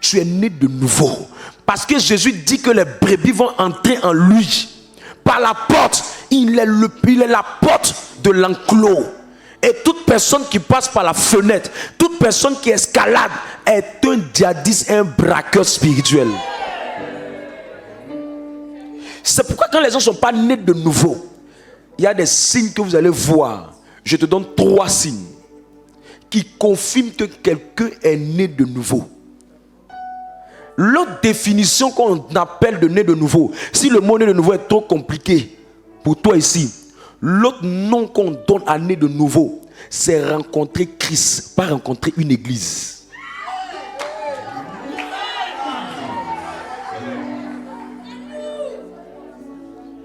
S1: tu es né de nouveau. Parce que Jésus dit que les brebis vont entrer en lui. Par la porte, il est la porte de l'enclos. Et toute personne qui passe par la fenêtre, toute personne qui escalade est un djihadiste, un braqueur spirituel. C'est pourquoi quand les gens ne sont pas nés de nouveau, il y a des signes que vous allez voir. Je te donne 3 signes qui confirment que quelqu'un est né de nouveau. L'autre définition qu'on appelle de né de nouveau, si le mot né de nouveau est trop compliqué pour toi ici, l'autre nom qu'on donne à né de nouveau, c'est rencontrer Christ, pas rencontrer une église.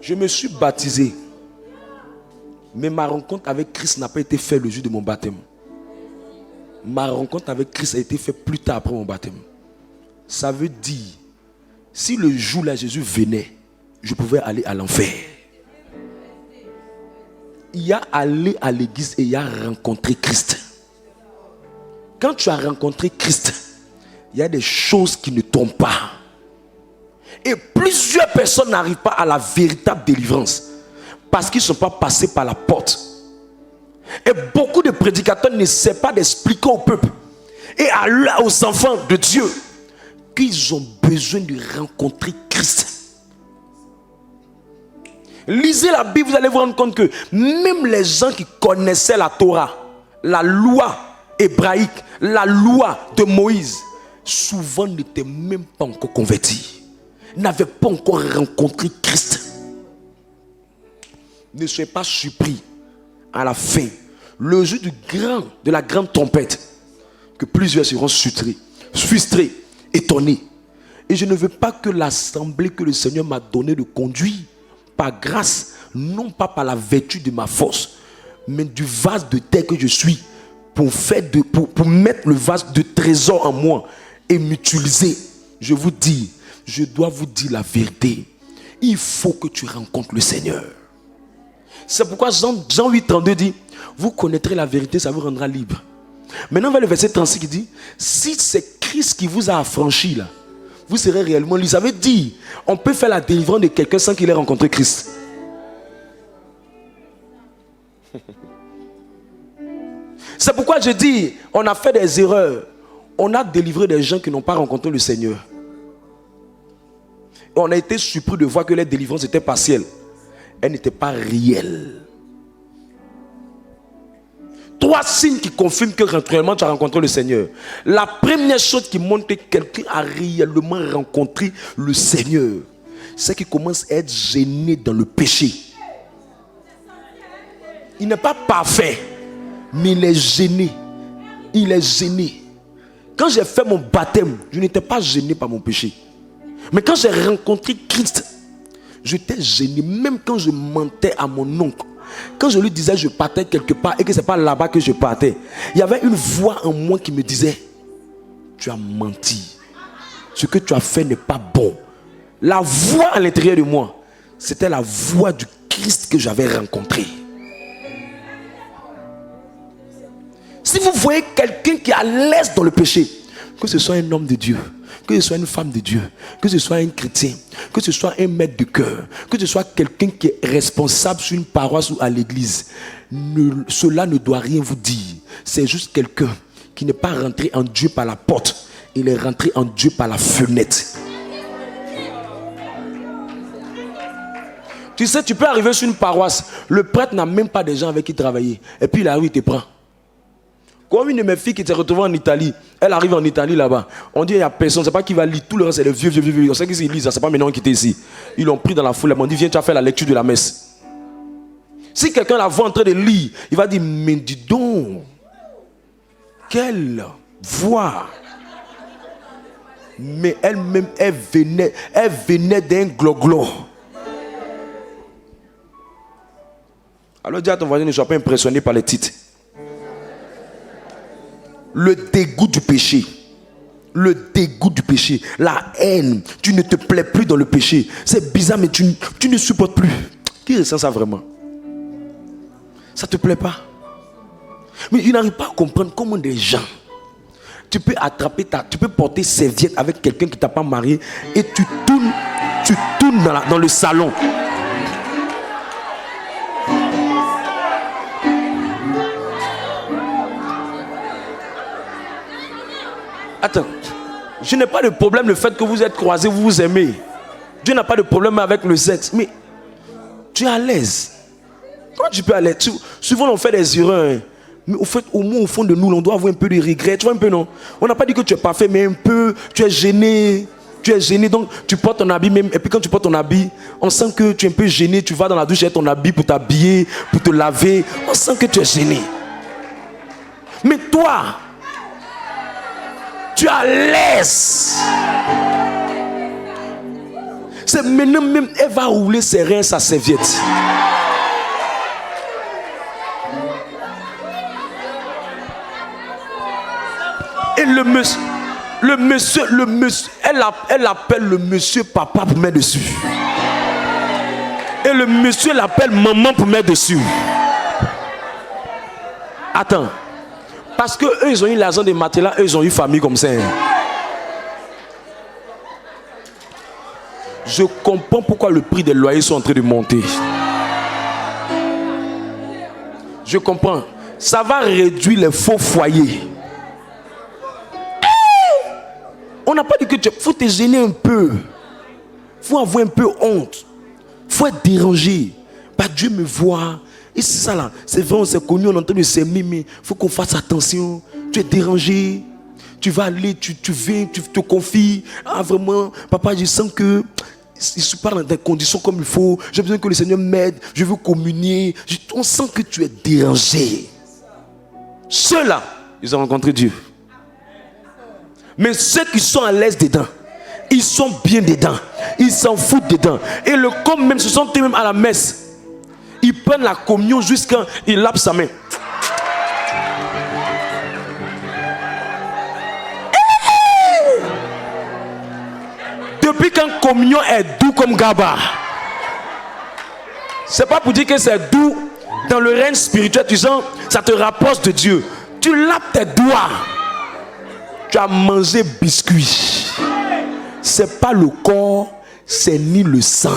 S1: Je me suis baptisé. Mais ma rencontre avec Christ n'a pas été faite le jour de mon baptême. Ma rencontre avec Christ a été faite plus tard après mon baptême. Ça veut dire, si le jour là Jésus venait, je pouvais aller à l'enfer. Il y a allé à l'église et il y a rencontré Christ. Quand tu as rencontré Christ, il y a des choses qui ne tombent pas. Et plusieurs personnes n'arrivent pas à la véritable délivrance parce qu'ils ne sont pas passés par la porte. Et beaucoup de prédicateurs ne savent pas d'expliquer au peuple et aux enfants de Dieu qu'ils ont besoin de rencontrer Christ. Lisez la Bible, vous allez vous rendre compte que même les gens qui connaissaient la Torah, la loi hébraïque, la loi de Moïse, souvent n'étaient même pas encore convertis, n'avaient pas encore rencontré Christ. Ne soyez pas surpris à la fin, le jour de la grande trompette, que plusieurs seront frustrés, étonnés. Et je ne veux pas que l'assemblée que le Seigneur m'a donné de conduire par grâce, non pas par la vertu de ma force, mais du vase de terre que je suis, pour mettre le vase de trésor en moi et m'utiliser. Je vous dis, je dois vous dire la vérité. Il faut que tu rencontres le Seigneur. C'est pourquoi Jean 8,32 dit, vous connaîtrez la vérité, ça vous rendra libre. Maintenant, on va le verset 36 qui dit, si c'est Christ qui vous a affranchi là, vous serez réellement libre. Ça veut dire, on peut faire la délivrance de quelqu'un sans qu'il ait rencontré Christ. C'est pourquoi je dis, on a fait des erreurs. On a délivré des gens qui n'ont pas rencontré le Seigneur. Et on a été surpris de voir que les délivrances étaient partielles. Elles n'étaient pas réelles. 3 signes qui confirment que réellement tu as rencontré le Seigneur. La première chose qui montre que quelqu'un a réellement rencontré le Seigneur, c'est qu'il commence à être gêné dans le péché. Il n'est pas parfait, mais il est gêné. Il est gêné. Quand j'ai fait mon baptême, je n'étais pas gêné par mon péché. Mais quand j'ai rencontré Christ, j'étais gêné. Même quand je mentais à mon oncle, quand je lui disais que je partais quelque part et que ce n'est pas là-bas que je partais, il y avait une voix en moi qui me disait, tu as menti. Ce que tu as fait n'est pas bon. La voix à l'intérieur de moi, c'était la voix du Christ que j'avais rencontré. Si vous voyez quelqu'un qui est à l'aise dans le péché, que ce soit un homme de Dieu, que ce soit une femme de Dieu, que ce soit un chrétien, que ce soit un maître de cœur, que ce soit quelqu'un qui est responsable sur une paroisse ou à l'église, cela ne doit rien vous dire. C'est juste quelqu'un qui n'est pas rentré en Dieu par la porte, il est rentré en Dieu par la fenêtre. Tu sais, tu peux arriver sur une paroisse, le prêtre n'a même pas des gens avec qui travailler, et puis il arrive, il te prend. Comme une de mes filles qui s'est retrouvée en Italie, elle arrive en Italie là-bas. On dit il n'y a personne, on ne sait pas qui va lire. Tout le reste, c'est les vieux. On sait qu'ils lisent, c'est pas maintenant qui étaient ici. Ils l'ont pris dans la foule, ils m'ont dit viens, tu as fait la lecture de la messe. Si quelqu'un la voit en train de lire, il va dire mais dis donc, quelle voix. Mais elle-même, elle venait d'un gloglo. Alors dis à ton voisin, ne sois pas impressionné par les titres. Le dégoût du péché. Le dégoût du péché. La haine. Tu ne te plais plus dans le péché. C'est bizarre, mais tu ne supportes plus. Qui ressent ça vraiment? Ça ne te plaît pas? Mais je n'arrive pas à comprendre comment des gens, tu peux attraper tu peux porter serviette avec quelqu'un qui ne t'a pas marié et tu tournes dans le salon. Attends, je n'ai pas de problème le fait que vous êtes croisés, vous vous aimez. Dieu n'a pas de problème avec le sexe, mais tu es à l'aise. Comment tu peux aller? Souvent on fait des erreurs, hein. Mais au fait, au moins au fond de nous, on doit avoir un peu de regret. Tu vois un peu, non? On n'a pas dit que tu es parfait, mais un peu, tu es gêné. Tu es gêné, donc tu portes ton habit même. Et puis quand tu portes ton habit, on sent que tu es un peu gêné. Tu vas dans la douche avec ton habit pour t'habiller, pour te laver. On sent que tu es gêné. Mais toi, tu es à l'aise. C'est maintenant même, elle va rouler ses reins sa serviette. Et le monsieur, elle appelle le monsieur papa pour mettre dessus. Et le monsieur l'appelle maman pour mettre dessus. Attends. Parce que eux, ils ont eu l'argent des matelas, eux, ils ont eu famille comme ça. Je comprends pourquoi le prix des loyers sont en train de monter. Je comprends. Ça va réduire les faux foyers. On n'a pas dit que tu... faut te gêner un peu. Faut avoir un peu honte. Faut être dérangé. Bah, Dieu me voit. Et c'est ça là. C'est vrai, on s'est connus, on entend de s'aimer, mais il faut qu'on fasse attention. Tu es dérangé. Tu vas aller, tu viens, tu te confies. Ah vraiment, papa, je sens que je suis pas dans des conditions comme il faut. J'ai besoin que le Seigneur m'aide. Je veux communier. On sent que tu es dérangé. Ceux-là, ils ont rencontré Dieu. Mais ceux qui sont à l'aise dedans, ils sont bien dedans. Ils s'en foutent dedans. Et le comme même, ce sont eux-mêmes à la messe. Ils prennent la communion jusqu'à il lave sa main. Depuis quand communion est doux comme Gaba. C'est pas pour dire que c'est doux dans le règne spirituel. Tu sens, ça te rapproche de Dieu. Tu laves tes doigts. Tu as mangé biscuit. C'est pas le corps, c'est ni le sang.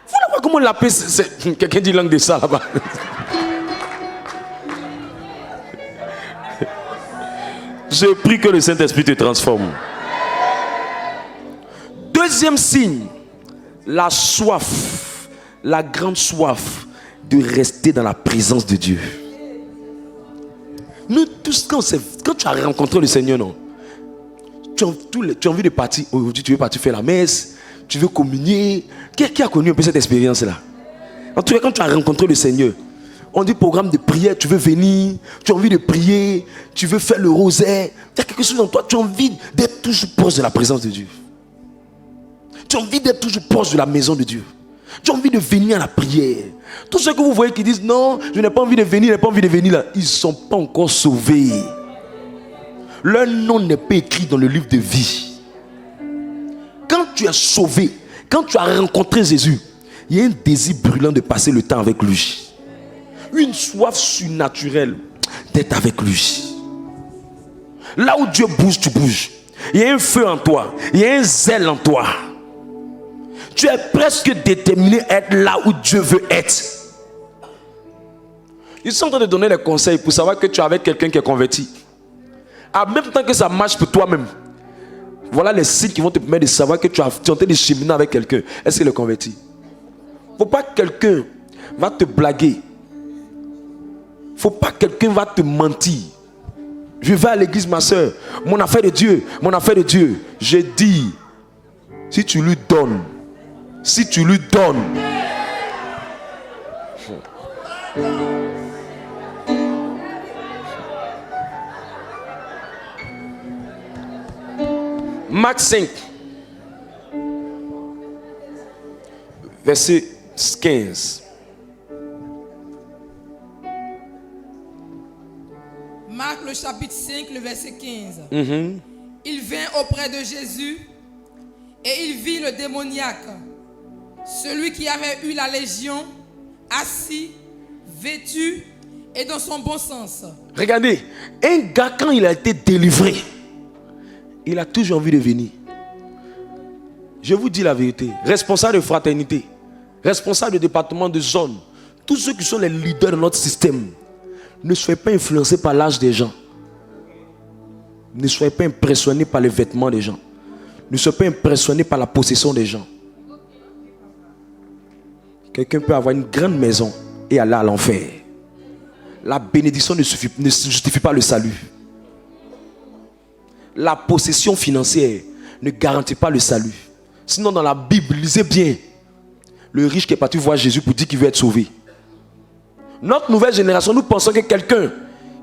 S1: Voilà pas comment on l'appelle. Quelqu'un dit langue de ça là-bas. Je prie que le Saint-Esprit te transforme. Deuxième signe, la soif, la grande soif de rester dans la présence de Dieu. Nous tous, quand tu as rencontré le Seigneur, non, tu as envie de partir. Aujourd'hui, tu veux partir faire la messe, tu veux communier. Qui a connu un peu cette expérience-là? En tout cas, quand tu as rencontré le Seigneur, on dit programme de prière, tu veux venir, tu as envie de prier, tu veux faire le rosaire. Il y a quelque chose en toi, tu as envie d'être toujours proche de la présence de Dieu. Tu as envie d'être toujours proche de la maison de Dieu. Tu as envie de venir à la prière. Tous ceux que vous voyez qui disent non, je n'ai pas envie de venir, là, ils ne sont pas encore sauvés. Leur nom n'est pas écrit dans le livre de vie. Quand tu es sauvé, quand tu as rencontré Jésus, il y a un désir brûlant de passer le temps avec lui. Une soif surnaturelle d'être avec lui. Là où Dieu bouge, tu bouges. Il y a un feu en toi, il y a un zèle en toi. Tu es presque déterminé à être là où Dieu veut être. Ils sont en train de donner des conseils pour savoir que tu es avec quelqu'un qui est converti. En même temps que ça marche pour toi-même. Voilà les signes qui vont te permettre de savoir que tu es en train de cheminer avec quelqu'un. Est-ce qu'il est converti? Il ne faut pas que quelqu'un va te blaguer. Il ne faut pas que quelqu'un va te mentir. Je vais à l'église, ma soeur. Mon affaire de Dieu. Je dis, si tu lui donnes, Marc 5, verset 15.
S2: Marc le chapitre 5, le verset 15. Il vint auprès de Jésus et il vit le démoniaque, celui qui avait eu la légion, assis, vêtu et dans son bon sens.
S1: Regardez, un gars quand il a été délivré, il a toujours envie de venir. Je vous dis la vérité, responsable de fraternité, responsable de département de zone, tous ceux qui sont les leaders de notre système, ne soyez pas influencés par l'âge des gens. Ne soyez pas impressionnés par les vêtements des gens. Ne soyez pas impressionnés par la possession des gens. Quelqu'un peut avoir une grande maison et aller à l'enfer. La bénédiction ne justifie pas le salut. La possession financière ne garantit pas le salut. Sinon, dans la Bible, lisez bien. Le riche qui est parti voir Jésus pour dire qu'il veut être sauvé. Notre nouvelle génération, nous pensons que quelqu'un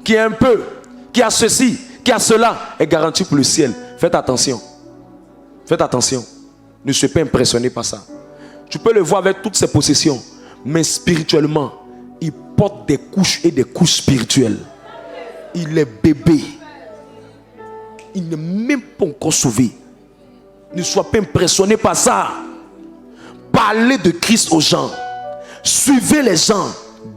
S1: qui est un peu, qui a ceci, qui a cela, est garanti pour le ciel. Faites attention. Faites attention. Ne sois pas impressionné par ça. Tu peux le voir avec toutes ses possessions, mais spirituellement, il porte des couches et des couches spirituelles. Il est bébé. Il n'est même pas encore sauvé. Ne sois pas impressionné par ça. Parlez de Christ aux gens. Suivez les gens.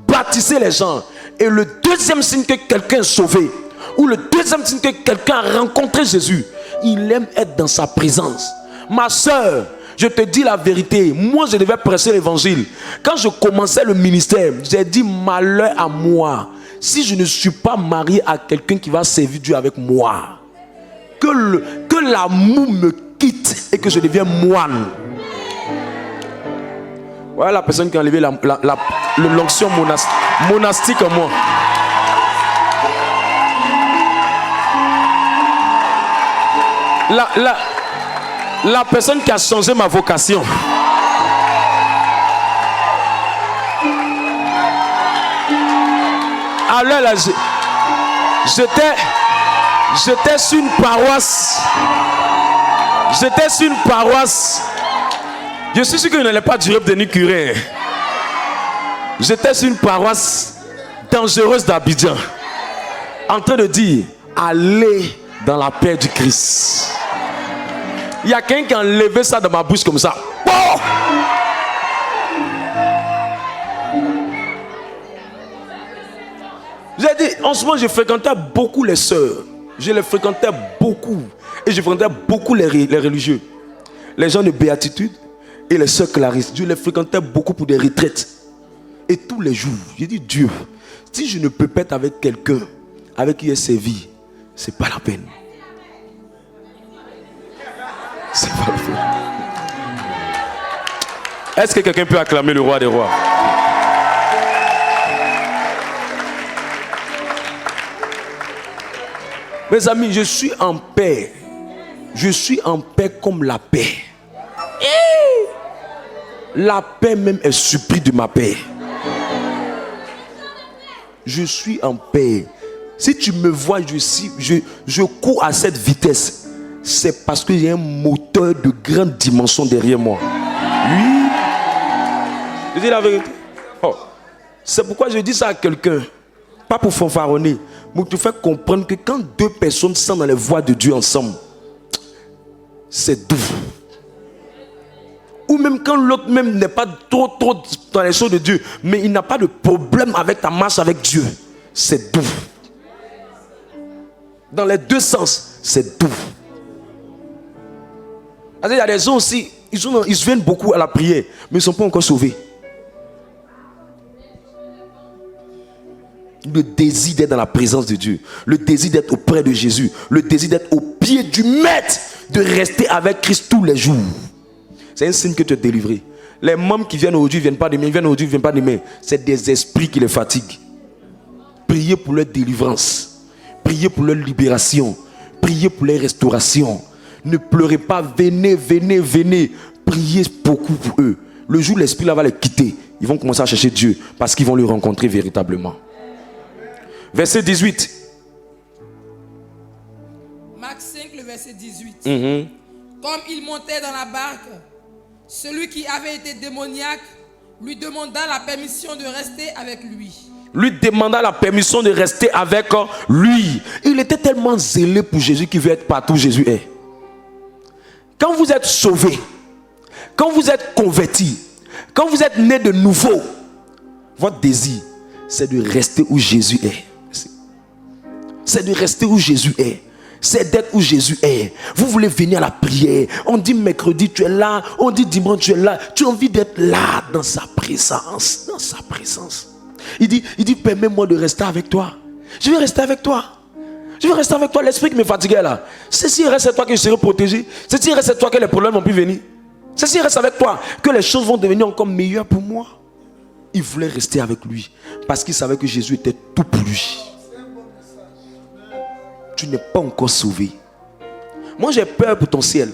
S1: Baptisez les gens. Et le deuxième signe que quelqu'un est sauvé, ou le deuxième signe que quelqu'un a rencontré Jésus, il aime être dans sa présence. Ma soeur, je te dis la vérité. Moi, je devais prêcher l'évangile. Quand je commençais le ministère, j'ai dit malheur à moi si je ne suis pas marié à quelqu'un qui va servir Dieu avec moi. Que l'amour me quitte et que je devienne moine. Voilà la personne qui a enlevé l'onction monastique en moi. La personne qui a changé ma vocation. Alors là, j'étais sur une paroisse. Je suis sûr que je n'allais pas durer pour devenir curé. J'étais sur une paroisse dangereuse d'Abidjan, en train de dire, allez dans la paix du Christ. Il y a quelqu'un qui a enlevé ça dans ma bouche comme ça. Oh! J'ai dit, en ce moment, je fréquentais beaucoup les sœurs. Je les fréquentais beaucoup. Et je fréquentais beaucoup les religieux. Les gens de béatitude et les sœurs Clarisse. Je les fréquentais beaucoup pour des retraites. Et tous les jours, j'ai dit, Dieu, si je ne peux pas être avec quelqu'un avec qui j'ai servi, c'est pas la peine. C'est pas la peine. Est-ce que quelqu'un peut acclamer le roi des rois? Mes amis, je suis en paix. Je suis en paix comme la paix. Et la paix même est surprise de ma paix. Je suis en paix. Si tu me vois, je cours à cette vitesse. C'est parce que j'ai un moteur de grande dimension derrière moi. Oui. Je dis la vérité. Oh. C'est pourquoi je dis ça à quelqu'un. Pas pour fanfaronner, mais pour te faire comprendre que quand deux personnes sont dans les voies de Dieu ensemble, c'est doux. Ou même quand l'autre même n'est pas trop dans les choses de Dieu, mais il n'a pas de problème avec ta marche avec Dieu, c'est doux. Dans les deux sens, c'est doux. Il y a des gens aussi, ils viennent beaucoup à la prière, mais ils ne sont pas encore sauvés. Le désir d'être dans la présence de Dieu, le désir d'être auprès de Jésus, le désir d'être au pied du Maître, de rester avec Christ tous les jours. C'est un signe que tu es délivré. Les membres qui viennent aujourd'hui ne viennent pas demain, ils viennent aujourd'hui, ils ne viennent pas demain. C'est des esprits qui les fatiguent. Priez pour leur délivrance, priez pour leur libération, priez pour leur restauration. Ne pleurez pas, venez, priez beaucoup pour eux. Le jour où l'esprit là va les quitter, ils vont commencer à chercher Dieu parce qu'ils vont le rencontrer véritablement. Verset 18.
S2: Marc 5, le verset 18. Comme il montait dans la barque, celui qui avait été démoniaque lui demanda la permission de rester avec lui.
S1: Lui demanda la permission de rester avec lui. Il était tellement zélé pour Jésus qu'il veut être partout où Jésus est. Quand vous êtes sauvé, quand vous êtes converti, quand vous êtes né de nouveau, votre désir, c'est de rester où Jésus est. C'est de rester où Jésus est. C'est d'être où Jésus est. Vous voulez venir à la prière. On dit mercredi tu es là. On dit dimanche tu es là. Tu as envie d'être là dans sa présence. Dans sa présence. Il dit permets-moi de rester avec toi. Je vais rester avec toi. Je vais rester avec toi. L'esprit qui me fatiguait là. C'est s'il reste avec toi que je serai protégé. C'est s'il reste avec toi que les problèmes vont plus venir. C'est s'il reste avec toi que les choses vont devenir encore meilleures pour moi. Il voulait rester avec lui. Parce qu'il savait que Jésus était tout pour lui. Tu n'es pas encore sauvé. Moi j'ai peur pour ton ciel.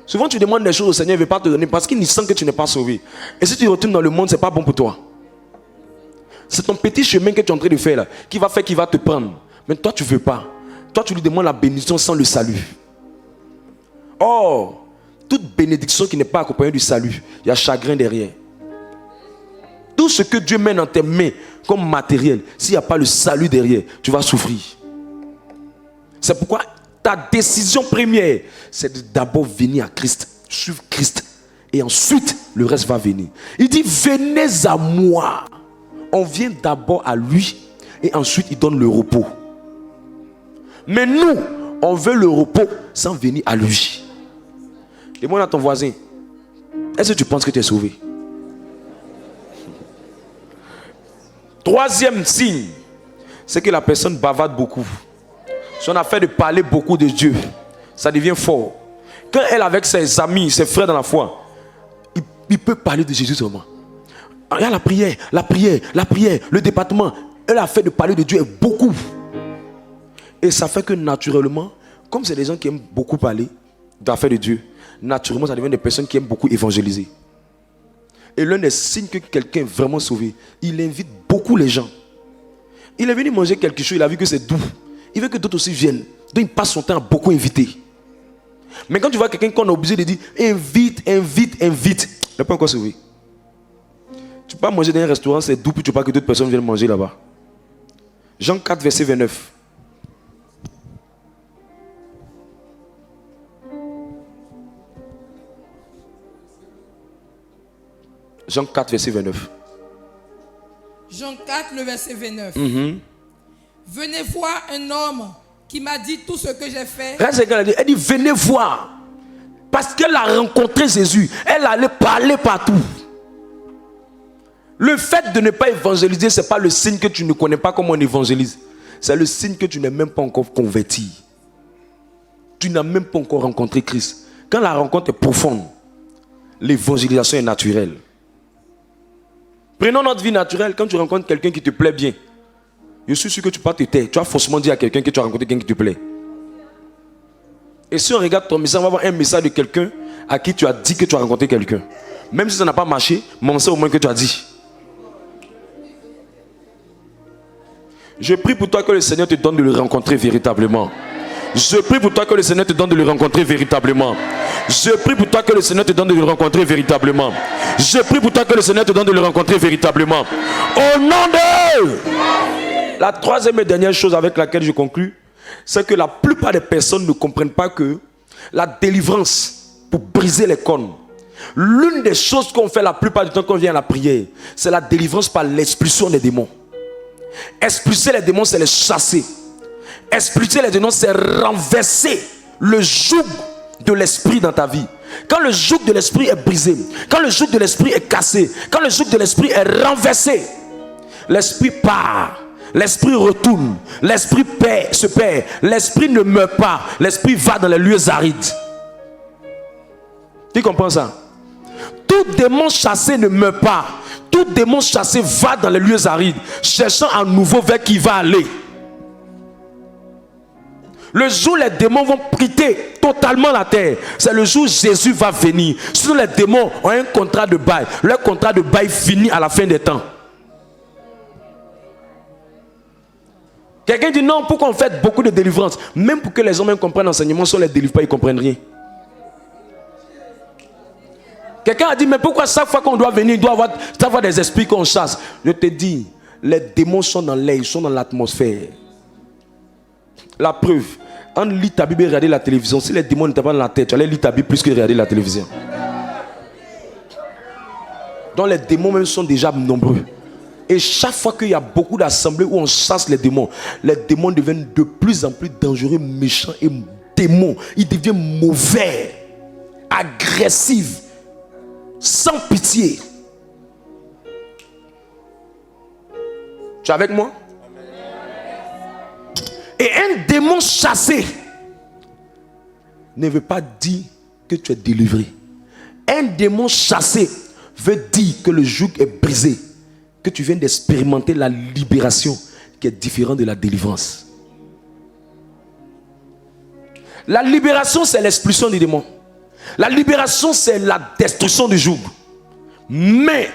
S1: Souvent tu demandes des choses au Seigneur, il ne veut pas te donner parce qu'il sent que tu n'es pas sauvé. Et si tu retournes dans le monde, ce n'est pas bon pour toi. C'est ton petit chemin que tu es en train de faire là, qui va te prendre. Mais toi tu ne veux pas. Toi tu lui demandes la bénédiction sans le salut. Or, toute bénédiction qui n'est pas accompagnée du salut, il y a chagrin derrière. Tout ce que Dieu met dans tes mains comme matériel, s'il n'y a pas le salut derrière, tu vas souffrir. C'est pourquoi ta décision première, c'est de d'abord venir à Christ, suivre Christ. Et ensuite, le reste va venir. Il dit, venez à moi. On vient d'abord à lui et ensuite il donne le repos. Mais nous, on veut le repos sans venir à lui. Demande à ton voisin, est-ce que tu penses que tu es sauvé? Troisième signe, c'est que la personne bavarde beaucoup. Son affaire de parler beaucoup de Dieu, ça devient fort. Quand elle est avec ses amis, ses frères dans la foi, il peut parler de Jésus seulement. Il y a la prière, le département. Elle a fait de parler de Dieu beaucoup. Et ça fait que naturellement, comme c'est des gens qui aiment beaucoup parler d'affaires de Dieu, naturellement ça devient des personnes qui aiment beaucoup évangéliser. Et l'un des signes que quelqu'un est vraiment sauvé, il invite beaucoup les gens. Il est venu manger quelque chose, il a vu que c'est doux. Il veut que d'autres aussi viennent. Donc il passe son temps à beaucoup inviter. Mais quand tu vois quelqu'un qu'on est obligé de dire invite, il n'est pas encore sauvé. Tu peux pas manger dans un restaurant, c'est doux, puis tu veux pas que d'autres personnes viennent manger là-bas. Jean 4, verset 29. Jean 4, verset 29.
S2: Jean 4, le verset 29. Venez voir un homme qui m'a dit tout ce que j'ai fait.
S1: Elle dit, venez voir. Parce qu'elle a rencontré Jésus. Elle allait parler partout. Le fait de ne pas évangéliser, ce n'est pas le signe que tu ne connais pas comment on évangélise. C'est le signe que tu n'es même pas encore converti. Tu n'as même pas encore rencontré Christ. Quand la rencontre est profonde, l'évangélisation est naturelle. Prenons notre vie naturelle. Quand tu rencontres quelqu'un qui te plaît bien, je suis sûr que tu ne peux pas te taire. Tu vas forcément dire à quelqu'un que tu as rencontré quelqu'un qui te plaît. Et si on regarde ton message, on va avoir un message de quelqu'un à qui tu as dit que tu as rencontré quelqu'un. Même si ça n'a pas marché, mais on sait au moins que tu as dit. Je prie pour toi que le Seigneur te donne de le rencontrer véritablement. Je prie pour toi que le Seigneur te donne de le rencontrer véritablement. Je prie pour toi que le Seigneur te donne de le rencontrer véritablement. Je prie pour toi que le Seigneur te donne de le rencontrer véritablement. Au nom de... La troisième et dernière chose avec laquelle je conclus, c'est que la plupart des personnes ne comprennent pas que la délivrance pour briser les cornes, l'une des choses qu'on fait la plupart du temps quand on vient à la prière, c'est la délivrance par l'expulsion des démons. Expulser les démons, c'est les chasser. Expulser les démons, c'est renverser le joug de l'esprit dans ta vie. Quand le joug de l'esprit est brisé, quand le joug de l'esprit est cassé, quand le joug de l'esprit est renversé, l'esprit part, l'esprit retourne, l'esprit se perd, l'esprit ne meurt pas, l'esprit va dans les lieux arides. Tu comprends ça? Tout démon chassé ne meurt pas. Tout démon chassé va dans les lieux arides, cherchant à nouveau vers qui il va aller. Le jour où les démons vont quitter totalement la terre, c'est le jour où Jésus va venir. Sinon les démons ont un contrat de bail. Leur contrat de bail finit à la fin des temps. Quelqu'un dit non, pourquoi on fait beaucoup de délivrance? Même pour que les hommes comprennent l'enseignement, si on ne les délivre pas, ils ne comprennent rien. Quelqu'un a dit, mais pourquoi chaque fois qu'on doit venir, il doit avoir des esprits qu'on chasse? Je te dis, les démons sont dans l'air, ils sont dans l'atmosphère. La preuve, en lit ta Bible et regarder la télévision, si les démons n'étaient pas dans la tête, tu allais lire ta Bible plus que regarder la télévision. Donc les démons même sont déjà nombreux. Et chaque fois qu'il y a beaucoup d'assemblées où on chasse les démons deviennent de plus en plus dangereux, méchants et démons. Ils deviennent mauvais, agressifs, sans pitié. Tu es avec moi? Et un démon chassé ne veut pas dire que tu es délivré. Un démon chassé veut dire que le joug est brisé, que tu viens d'expérimenter la libération qui est différente de la délivrance. La libération, c'est l'expulsion du démon. La libération, c'est la destruction du joug. Mais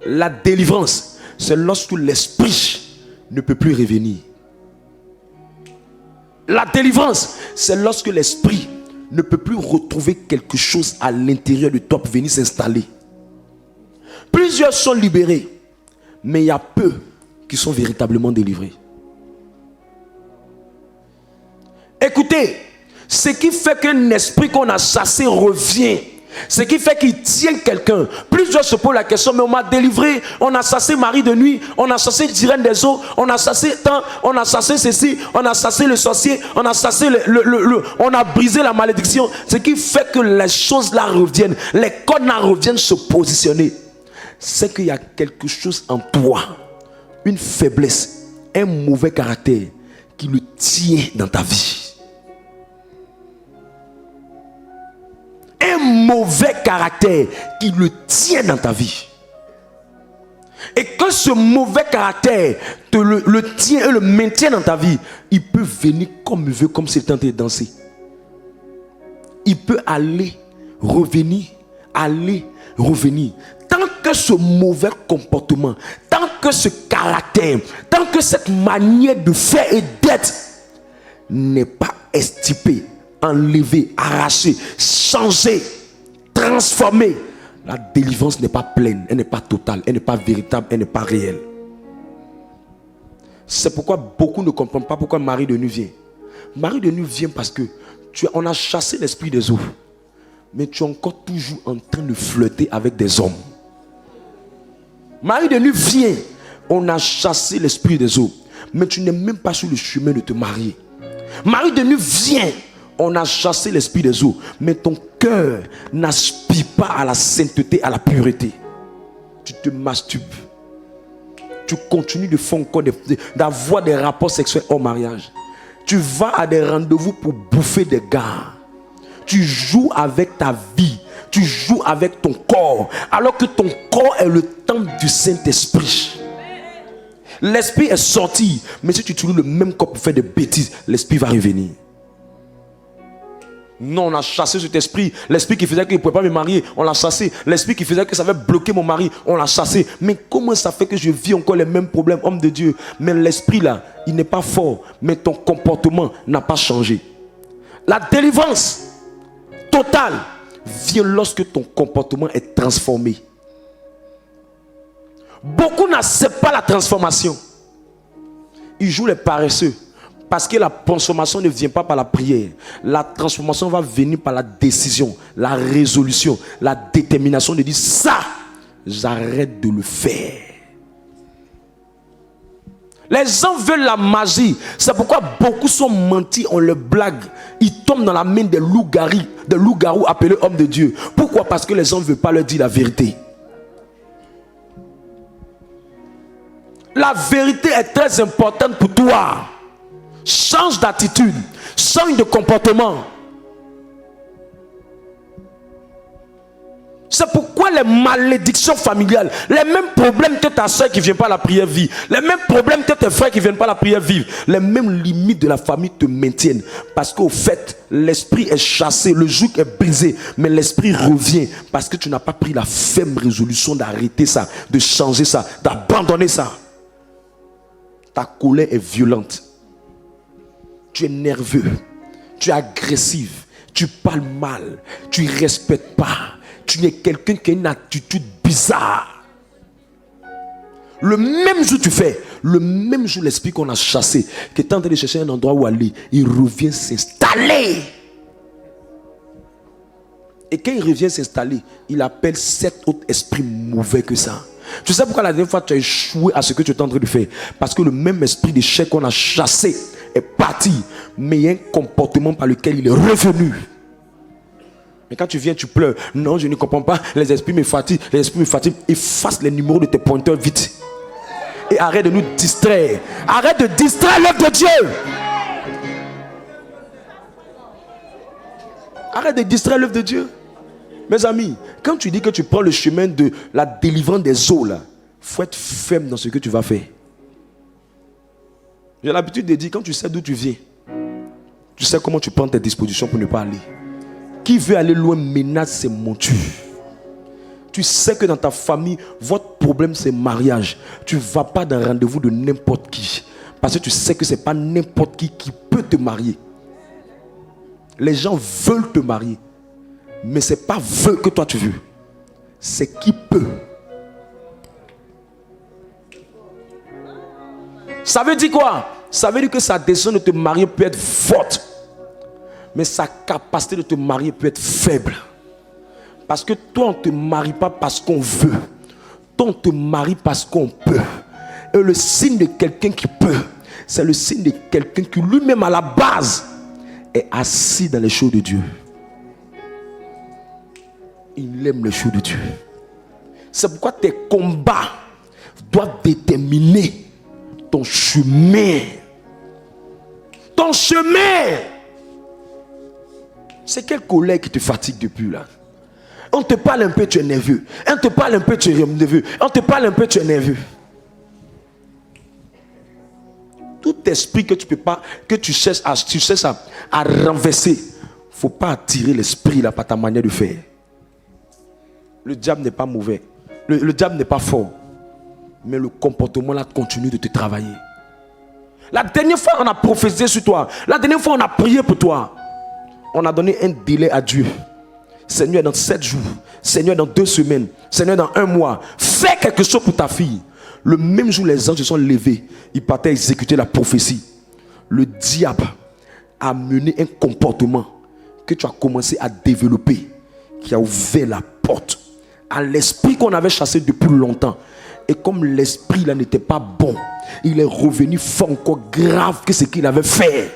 S1: la délivrance, c'est lorsque l'esprit ne peut plus revenir. La délivrance, c'est lorsque l'esprit ne peut plus retrouver quelque chose à l'intérieur de toi pour venir s'installer. Plusieurs sont libérés, mais il y a peu qui sont véritablement délivrés. Écoutez, ce qui fait qu'un esprit qu'on a chassé revient, ce qui fait qu'il tient quelqu'un. Plusieurs se posent la question, mais on m'a délivré, on a chassé Marie de nuit, on a chassé Sirène des eaux, on a chassé tant, on a chassé ceci, on a chassé le sorcier, on a chassé on a brisé la malédiction. Ce qui fait que les choses là reviennent, les codes là reviennent se positionner. C'est qu'il y a quelque chose en toi, une faiblesse, un mauvais caractère qui le tient dans ta vie. Un mauvais caractère qui le tient dans ta vie. Et que ce mauvais caractère te le tient et le maintient dans ta vie, il peut venir comme il veut, comme s'il était en train de danser. Il peut aller, revenir, aller, revenir. Tant que ce mauvais comportement, tant que ce caractère, tant que cette manière de faire et d'être n'est pas extirpée, enlevé, arraché, changé, transformé, la délivrance n'est pas pleine, elle n'est pas totale, elle n'est pas véritable, elle n'est pas réelle. C'est pourquoi beaucoup ne comprennent pas pourquoi Marie de nuit vient. Marie de nuit vient parce que on a chassé l'esprit des eaux, mais tu es encore toujours en train de flirter avec des hommes. Marie de nuit vient, on a chassé l'esprit des eaux, mais tu n'es même pas sur le chemin de te marier. Marie de nuit vient, on a chassé l'esprit des eaux, mais ton cœur n'aspire pas à la sainteté, à la pureté. Tu te masturbes. Tu continues de faire encore d'avoir des rapports sexuels hors mariage. Tu vas à des rendez-vous pour bouffer des gars. Tu joues avec ta vie. Tu joues avec ton corps. Alors que ton corps est le temple du Saint-Esprit. L'esprit est sorti. Mais si tu utilises le même corps pour faire des bêtises, l'esprit va revenir. Non, on a chassé cet esprit. L'esprit qui faisait qu'il ne pouvait pas me marier, on l'a chassé. L'esprit qui faisait que ça avait bloqué mon mari, on l'a chassé. Mais comment ça fait que je vis encore les mêmes problèmes, homme de Dieu? Mais l'esprit là, il n'est pas fort. Mais ton comportement n'a pas changé. La délivrance totale vient lorsque ton comportement est transformé. Beaucoup n'acceptent pas la transformation. Ils jouent les paresseux. Parce que la transformation ne vient pas par la prière. La transformation va venir par la décision, la résolution, la détermination de dire ça, j'arrête de le faire. Les gens veulent la magie. C'est pourquoi beaucoup sont mentis, on le blague. Ils tombent dans la main des loups-garous appelés hommes de Dieu. Pourquoi? Parce que les gens ne veulent pas leur dire la vérité. La vérité est très importante pour toi. Change d'attitude, change de comportement. C'est pourquoi les malédictions familiales, les mêmes problèmes que ta soeur qui ne vient pas à la prière vivre, les mêmes problèmes que tes frères qui ne viennent pas à la prière vivre, les mêmes limites de la famille te maintiennent. Parce qu'au fait, l'esprit est chassé, le joug est brisé, mais l'esprit revient parce que tu n'as pas pris la ferme résolution d'arrêter ça, de changer ça, d'abandonner ça. Ta colère est violente. Tu es nerveux, tu es agressif, tu parles mal, tu ne respectes pas, tu es quelqu'un qui a une attitude bizarre. Le même jour tu fais, le même jour l'esprit qu'on a chassé, qui est en train de chercher un endroit où aller, il revient s'installer. Et quand il revient s'installer, il appelle 7 autres esprits mauvais que ça. Tu sais pourquoi la dernière fois tu as échoué à ce que tu es en train de faire? Parce que le même esprit d'échec qu'on a chassé est parti, mais il y a un comportement par lequel il est revenu. Mais quand tu viens, tu pleures. Non, je ne comprends pas. Les esprits me fatiguent. Les esprits me fatiguent. Efface les numéros de tes pointeurs vite. Et arrête de nous distraire. Arrête de distraire l'œuvre de Dieu. Arrête de distraire l'œuvre de Dieu. Mes amis, quand tu dis que tu prends le chemin de la délivrance des eaux, il faut être ferme dans ce que tu vas faire. J'ai l'habitude de dire, quand tu sais d'où tu viens, tu sais comment tu prends tes dispositions pour ne pas aller. Qui veut aller loin menace ses montures. Tu sais que dans ta famille, votre problème c'est mariage. Tu ne vas pas dans un rendez-vous de n'importe qui. Parce que tu sais que ce n'est pas n'importe qui peut te marier. Les gens veulent te marier. Mais ce n'est pas veut que toi tu veux. C'est qui peut. Ça veut dire quoi? Ça veut dire que sa décision de te marier peut être forte. Mais sa capacité de te marier peut être faible. Parce que toi, on ne te marie pas parce qu'on veut. Toi, on te marie parce qu'on peut. Et le signe de quelqu'un qui peut, c'est le signe de quelqu'un qui lui-même à la base est assis dans les choses de Dieu. Il aime les choses de Dieu. C'est pourquoi tes combats doivent déterminer ton chemin. Ton chemin. C'est quelle colère qui te fatigue depuis là? On te parle un peu, tu es nerveux. On te parle un peu, tu es nerveux. On te parle un peu, tu es nerveux. Tout esprit que tu peux pas, que tu cherches à renverser, il ne faut pas attirer l'esprit là par ta manière de faire. Le diable n'est pas mauvais. Le diable n'est pas fort. Mais le comportement là continue de te travailler. La dernière fois on a prophétisé sur toi. La dernière fois on a prié pour toi. On a donné un délai à Dieu. Seigneur, dans 7 jours. Seigneur, dans 2 semaines. Seigneur, dans 1 mois. Fais quelque chose pour ta fille. Le même jour, les anges se sont levés. Ils partaient exécuter la prophétie. Le diable a mené un comportement que tu as commencé à développer, qui a ouvert la porte à l'esprit qu'on avait chassé depuis longtemps. Et comme l'esprit là n'était pas bon, il est revenu fort encore grave que ce qu'il avait fait.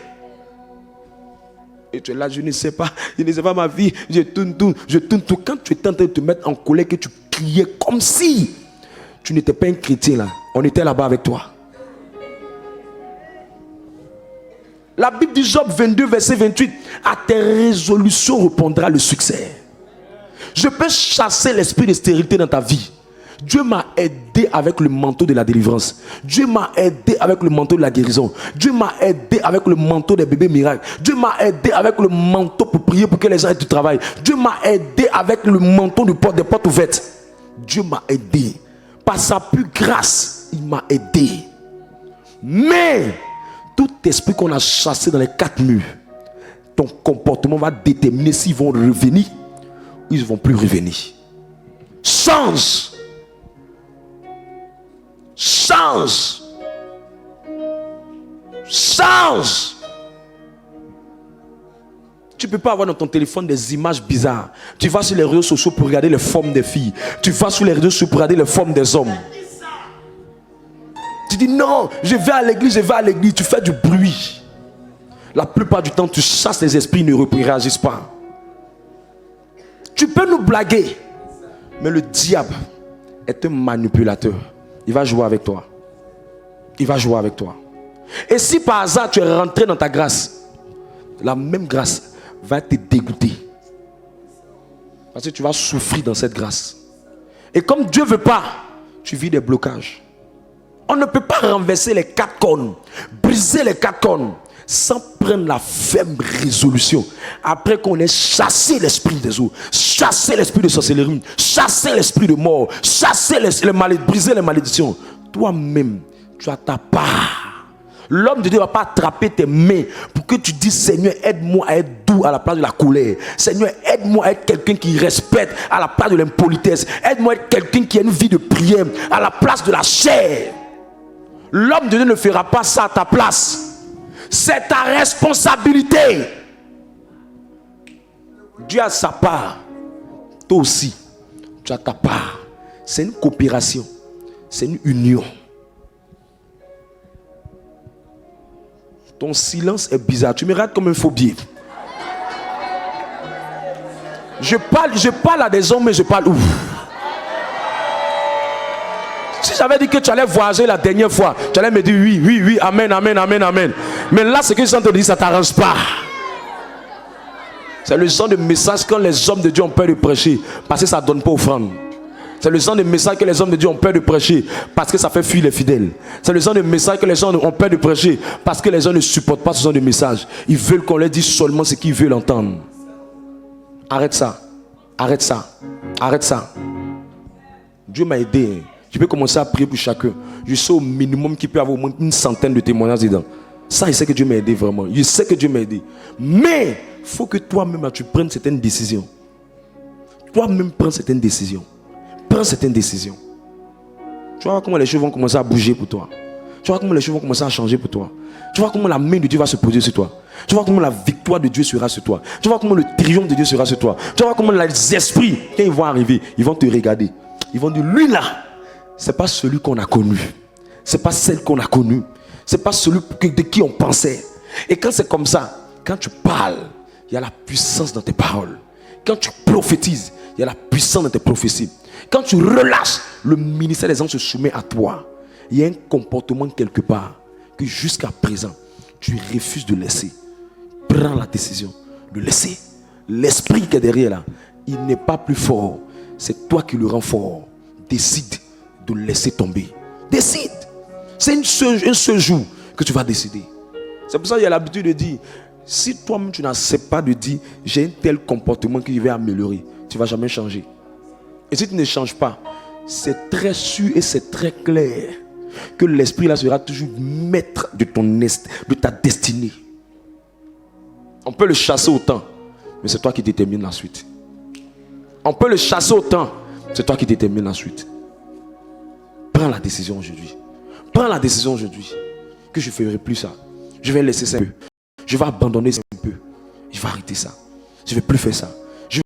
S1: Et tu es là, je ne sais pas ma vie, je tourne tout. Quand tu étais en train de te mettre en colère, que tu criais comme si tu n'étais pas un chrétien là. On était là-bas avec toi. La Bible dit Job 22, verset 28. À tes résolutions répondra le succès. Je peux chasser l'esprit de stérilité dans ta vie. Dieu m'a aidé avec le manteau de la délivrance. Dieu m'a aidé avec le manteau de la guérison. Dieu m'a aidé avec le manteau des bébés miracles. Dieu m'a aidé avec le manteau pour prier pour que les gens aient du travail. Dieu m'a aidé avec le manteau des portes ouvertes. Dieu m'a aidé. Par sa pure grâce, il m'a aidé. Mais tout esprit qu'on a chassé dans les 4 murs, ton comportement va déterminer s'ils vont revenir ou ils ne vont plus revenir. Change. Change. Change. Tu ne peux pas avoir dans ton téléphone des images bizarres. Tu vas sur les réseaux sociaux pour regarder les formes des filles. Tu vas sur les réseaux sociaux pour regarder les formes des hommes. Tu dis non, je vais à l'église. Tu fais du bruit. La plupart du temps, tu chasses les esprits, ils ne réagissent pas. Tu peux nous blaguer. Mais le diable est un manipulateur. Il va jouer avec toi. Il va jouer avec toi. Et si par hasard tu es rentré dans ta grâce, la même grâce va te dégoûter. Parce que tu vas souffrir dans cette grâce. Et comme Dieu ne veut pas, tu vis des blocages. On ne peut pas renverser les 4 cônes, briser les 4 cônes, sans prendre la ferme résolution. Après qu'on ait chassé l'esprit des eaux, chassé l'esprit de sorcellerie, chassé l'esprit de mort, chassé briser les malédictions, toi-même, tu as ta part. L'homme de Dieu ne va pas attraper tes mains pour que tu dises Seigneur, aide-moi à être doux à la place de la colère. Seigneur, aide-moi à être quelqu'un qui respecte à la place de l'impolitesse. Aide-moi à être quelqu'un qui a une vie de prière à la place de la chair. L'homme de Dieu ne fera pas ça à ta place. C'est ta responsabilité. Dieu a sa part. Toi aussi, tu as ta part. C'est une coopération. C'est une union. Ton silence est bizarre. Tu me regardes comme un phobie. Je parle à des hommes, mais je parle où? Si j'avais dit que tu allais voyager la dernière fois, tu allais me dire oui, amen. Mais là, ce que je suis en train de dire, ça ne t'arrange pas. C'est le genre de message quand les hommes de Dieu ont peur de prêcher, parce que ça ne donne pas offrande. C'est le genre de message que les hommes de Dieu ont peur de prêcher, parce que ça fait fuir les fidèles. C'est le genre de message que les gens ont peur de prêcher, parce que les gens ne supportent pas ce genre de message. Ils veulent qu'on leur dise seulement ce qu'ils veulent entendre. Arrête ça. Dieu m'a aidé. Tu peux commencer à prier pour chacun. Je sais au minimum qu'il peut y avoir au moins une centaine de témoignages dedans. Ça, je sais que Dieu m'a aidé vraiment. Je sais que Dieu m'a aidé. Mais faut que toi-même tu prennes certaines décisions. Toi-même prends certaines décisions. Prends certaines décisions. Tu vois comment les choses vont commencer à bouger pour toi. Tu vois comment les choses vont commencer à changer pour toi. Tu vois comment la main de Dieu va se poser sur toi. Tu vois comment la victoire de Dieu sera sur toi. Tu vois comment le triomphe de Dieu sera sur toi. Tu vois comment les esprits, quand ils vont arriver, ils vont te regarder. Ils vont dire, lui là, c'est pas celui qu'on a connu. C'est pas celle qu'on a connue. C'est pas celui de qui on pensait. Et quand c'est comme ça, quand tu parles, il y a la puissance dans tes paroles. Quand tu prophétises, il y a la puissance dans tes prophéties. Quand tu relâches, le ministère des anges se soumet à toi. Il y a un comportement quelque part que jusqu'à présent, tu refuses de laisser. Prends la décision de laisser. L'esprit qui est derrière là, il n'est pas plus fort. C'est toi qui le rends fort. Décide de laisser tomber. Décide. C'est un seul jour que tu vas décider. C'est pour ça qu'il y a l'habitude de dire, si toi-même tu n'acceptes pas de dire, j'ai un tel comportement que je vais améliorer, tu ne vas jamais changer. Et si tu ne changes pas, c'est très sûr et c'est très clair que l'esprit là sera toujours maître de ta destinée. On peut le chasser autant, mais c'est toi qui détermines la suite. On peut le chasser autant, c'est toi qui détermines la suite. Prends la décision aujourd'hui. Prends la décision aujourd'hui que je ne ferai plus ça. Je vais laisser ça un peu. Je vais abandonner ça un peu. Je vais arrêter ça. Je ne vais plus faire ça. Je vais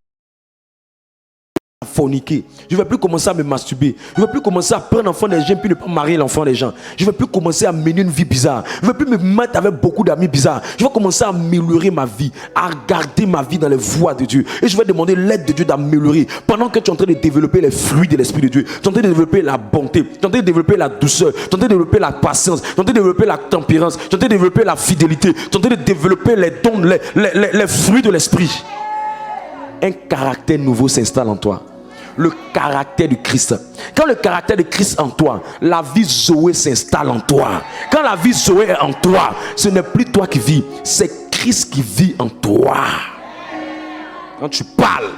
S1: forniquer. Je ne vais plus commencer à me masturber. Je ne vais plus commencer à prendre l'enfant des gens puis ne pas marier l'enfant des gens. Je ne vais plus commencer à mener une vie bizarre. Je ne vais plus me mettre avec beaucoup d'amis bizarres. Je vais commencer à améliorer ma vie, à garder ma vie dans les voies de Dieu. Et je vais demander l'aide de Dieu d'améliorer. Pendant que tu es en train de développer les fruits de l'Esprit de Dieu, tu es en train de développer la bonté, tu es en train de développer la douceur, tu es en train de développer la patience, tu es en train de développer la tempérance, tu es en train de développer la fidélité, tu es en train de développer les dons, les fruits de l'Esprit. Un caractère nouveau s'installe en toi. Le caractère de Christ. Quand le caractère de Christ en toi, la vie Zoé s'installe en toi. Quand la vie Zoé est en toi, ce n'est plus toi qui vis, c'est Christ qui vit en toi. Quand tu parles,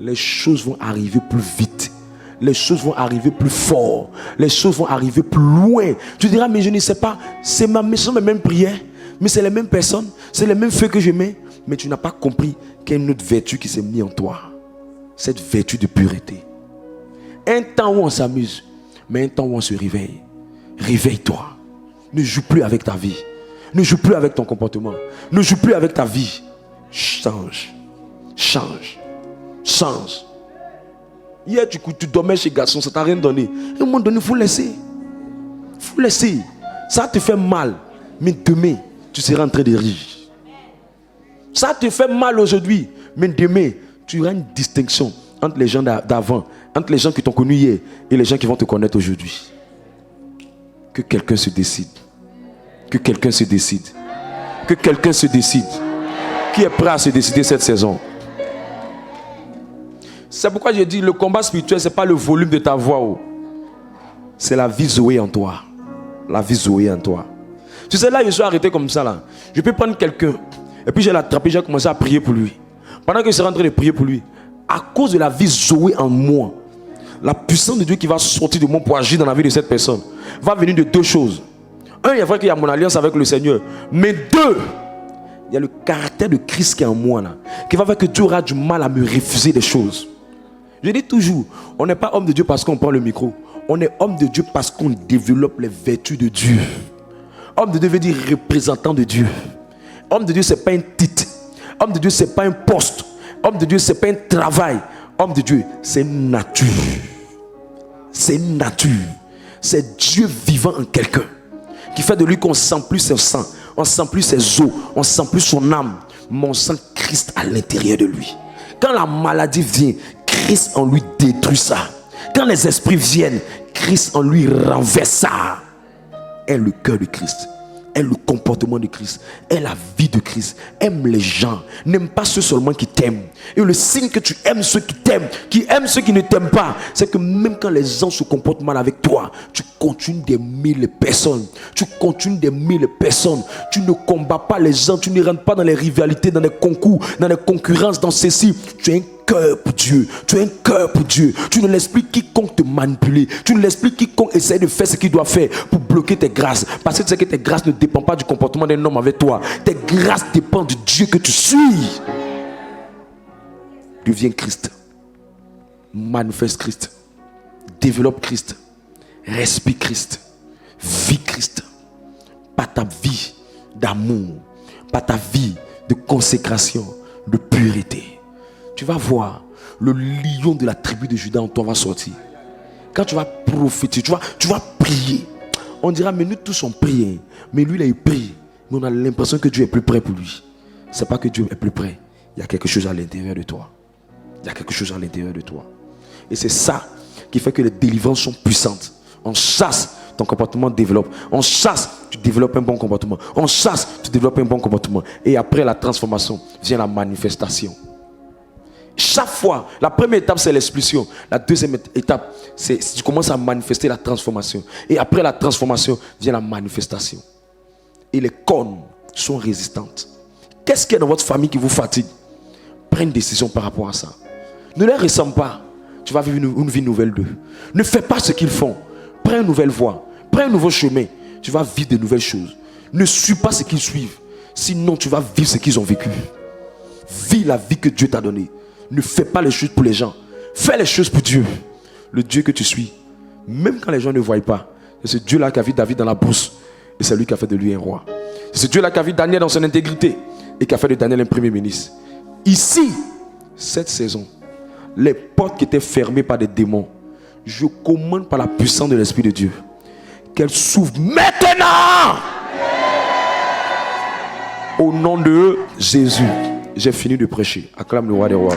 S1: les choses vont arriver plus vite. Les choses vont arriver plus fort. Les choses vont arriver plus loin. Tu diras, mais je ne sais pas, ce sont mes mêmes prières, mais c'est les mêmes personnes, c'est les mêmes feux que je mets. Mais tu n'as pas compris qu'il y a une autre vertu qui s'est mise en toi. Cette vertu de pureté. Un temps où on s'amuse, mais un temps où on se réveille. Réveille-toi. Ne joue plus avec ta vie. Ne joue plus avec ton comportement. Ne joue plus avec ta vie. Change. Change. Change. Hier, tu dormais chez garçon, ça t'a rien donné. À un moment donné, il faut laisser. Il faut laisser. Ça te fait mal. Mais demain, tu seras en train de rire. Ça te fait mal aujourd'hui. Mais demain, tu auras une distinction entre les gens d'avant, entre les gens qui t'ont connu hier et les gens qui vont te connaître aujourd'hui. Que quelqu'un se décide. Que quelqu'un se décide. Que quelqu'un se décide. Qui est prêt à se décider cette saison? C'est pourquoi je dis, le combat spirituel, ce n'est pas le volume de ta voix. Oh. C'est la vie Zoé en toi. La vie Zoé en toi. Tu sais, là, je suis arrêté comme ça. Là. Je peux prendre quelqu'un. Et puis, j'ai l'attrapé, j'ai commencé à prier pour lui. Pendant que je suis en train de prier pour lui, à cause de la vie Zoé en moi, la puissance de Dieu qui va sortir de moi pour agir dans la vie de cette personne, va venir de deux choses. Un, il est vrai qu'il y a mon alliance avec le Seigneur. Mais deux, il y a le caractère de Christ qui est en moi, là, qui va faire que Dieu aura du mal à me refuser des choses. Je dis toujours, on n'est pas homme de Dieu parce qu'on prend le micro. On est homme de Dieu parce qu'on développe les vertus de Dieu. Homme de Dieu veut dire représentant de Dieu. Homme de Dieu, ce n'est pas un titre. Homme de Dieu, ce n'est pas un poste. Homme de Dieu, ce n'est pas un travail. Homme de Dieu, c'est une nature. C'est une nature. C'est Dieu vivant en quelqu'un. Qui fait de lui qu'on ne sent plus son sang. On ne sent plus ses os. On ne sent plus son âme. Mais on sent Christ à l'intérieur de lui. Quand la maladie vient, Christ en lui détruit ça. Quand les esprits viennent, Christ en lui renverse ça. Est le cœur de Christ. Est le comportement de Christ, est la vie de Christ, aime les gens, n'aime pas ceux seulement qui t'aiment. Et le signe que tu aimes ceux qui t'aiment, qui aiment ceux qui ne t'aiment pas, c'est que même quand les gens se comportent mal avec toi, tu continues d'aimer les personnes. Tu continues d'aimer les personnes. Tu ne combats pas les gens, tu ne rentres pas dans les rivalités, dans les concours, dans les concurrences, dans ceci. Tu as un cœur pour Dieu. Tu as un cœur pour Dieu. Tu ne laisses plus quiconque te manipuler. Tu ne laisses plus quiconque essayer de faire ce qu'il doit faire pour bloquer tes grâces. Parce que tu sais que tes grâces ne dépendent pas du comportement d'un homme avec toi. Tes grâces dépendent du Dieu que tu suis. Deviens Christ. Manifeste Christ. Développe Christ. Respire Christ. Vis Christ. Pas ta vie d'amour. Pas ta vie de consécration, de pureté. Tu vas voir, le lion de la tribu de Juda en toi va sortir. Quand tu vas prophétiser, tu vas prier. On dira, mais nous tous on prie. Mais lui, il a prié. Mais on a l'impression que Dieu est plus près pour lui. C'est pas que Dieu est plus près. Il y a quelque chose à l'intérieur de toi. Il y a quelque chose à l'intérieur de toi. Et c'est ça qui fait que les délivrances sont puissantes. On chasse, ton comportement développe. On chasse, tu développes un bon comportement. On chasse, tu développes un bon comportement. Et après la transformation, vient la manifestation. Chaque fois, la première étape, c'est l'expulsion. La deuxième étape, c'est tu commences à manifester la transformation. Et après la transformation, vient la manifestation. Et les cornes sont résistantes. Qu'est-ce qu'il y a dans votre famille qui vous fatigue? Prends une décision par rapport à ça. Ne les ressemble pas. Tu vas vivre une vie nouvelle d'eux. Ne fais pas ce qu'ils font. Prends une nouvelle voie. Prends un nouveau chemin. Tu vas vivre de nouvelles choses. Ne suis pas ce qu'ils suivent. Sinon, tu vas vivre ce qu'ils ont vécu. Vis la vie que Dieu t'a donnée. Ne fais pas les choses pour les gens. Fais les choses pour Dieu. Le Dieu que tu suis. Même quand les gens ne voient pas. C'est ce Dieu-là qui a vu David dans la brousse. Et c'est lui qui a fait de lui un roi. C'est ce Dieu-là qui a vu Daniel dans son intégrité. Et qui a fait de Daniel un premier ministre. Ici, cette saison, les portes qui étaient fermées par des démons, je commande par la puissance de l'Esprit de Dieu qu'elles s'ouvrent maintenant. Au nom de Jésus. J'ai fini de prêcher. Acclame le roi des rois.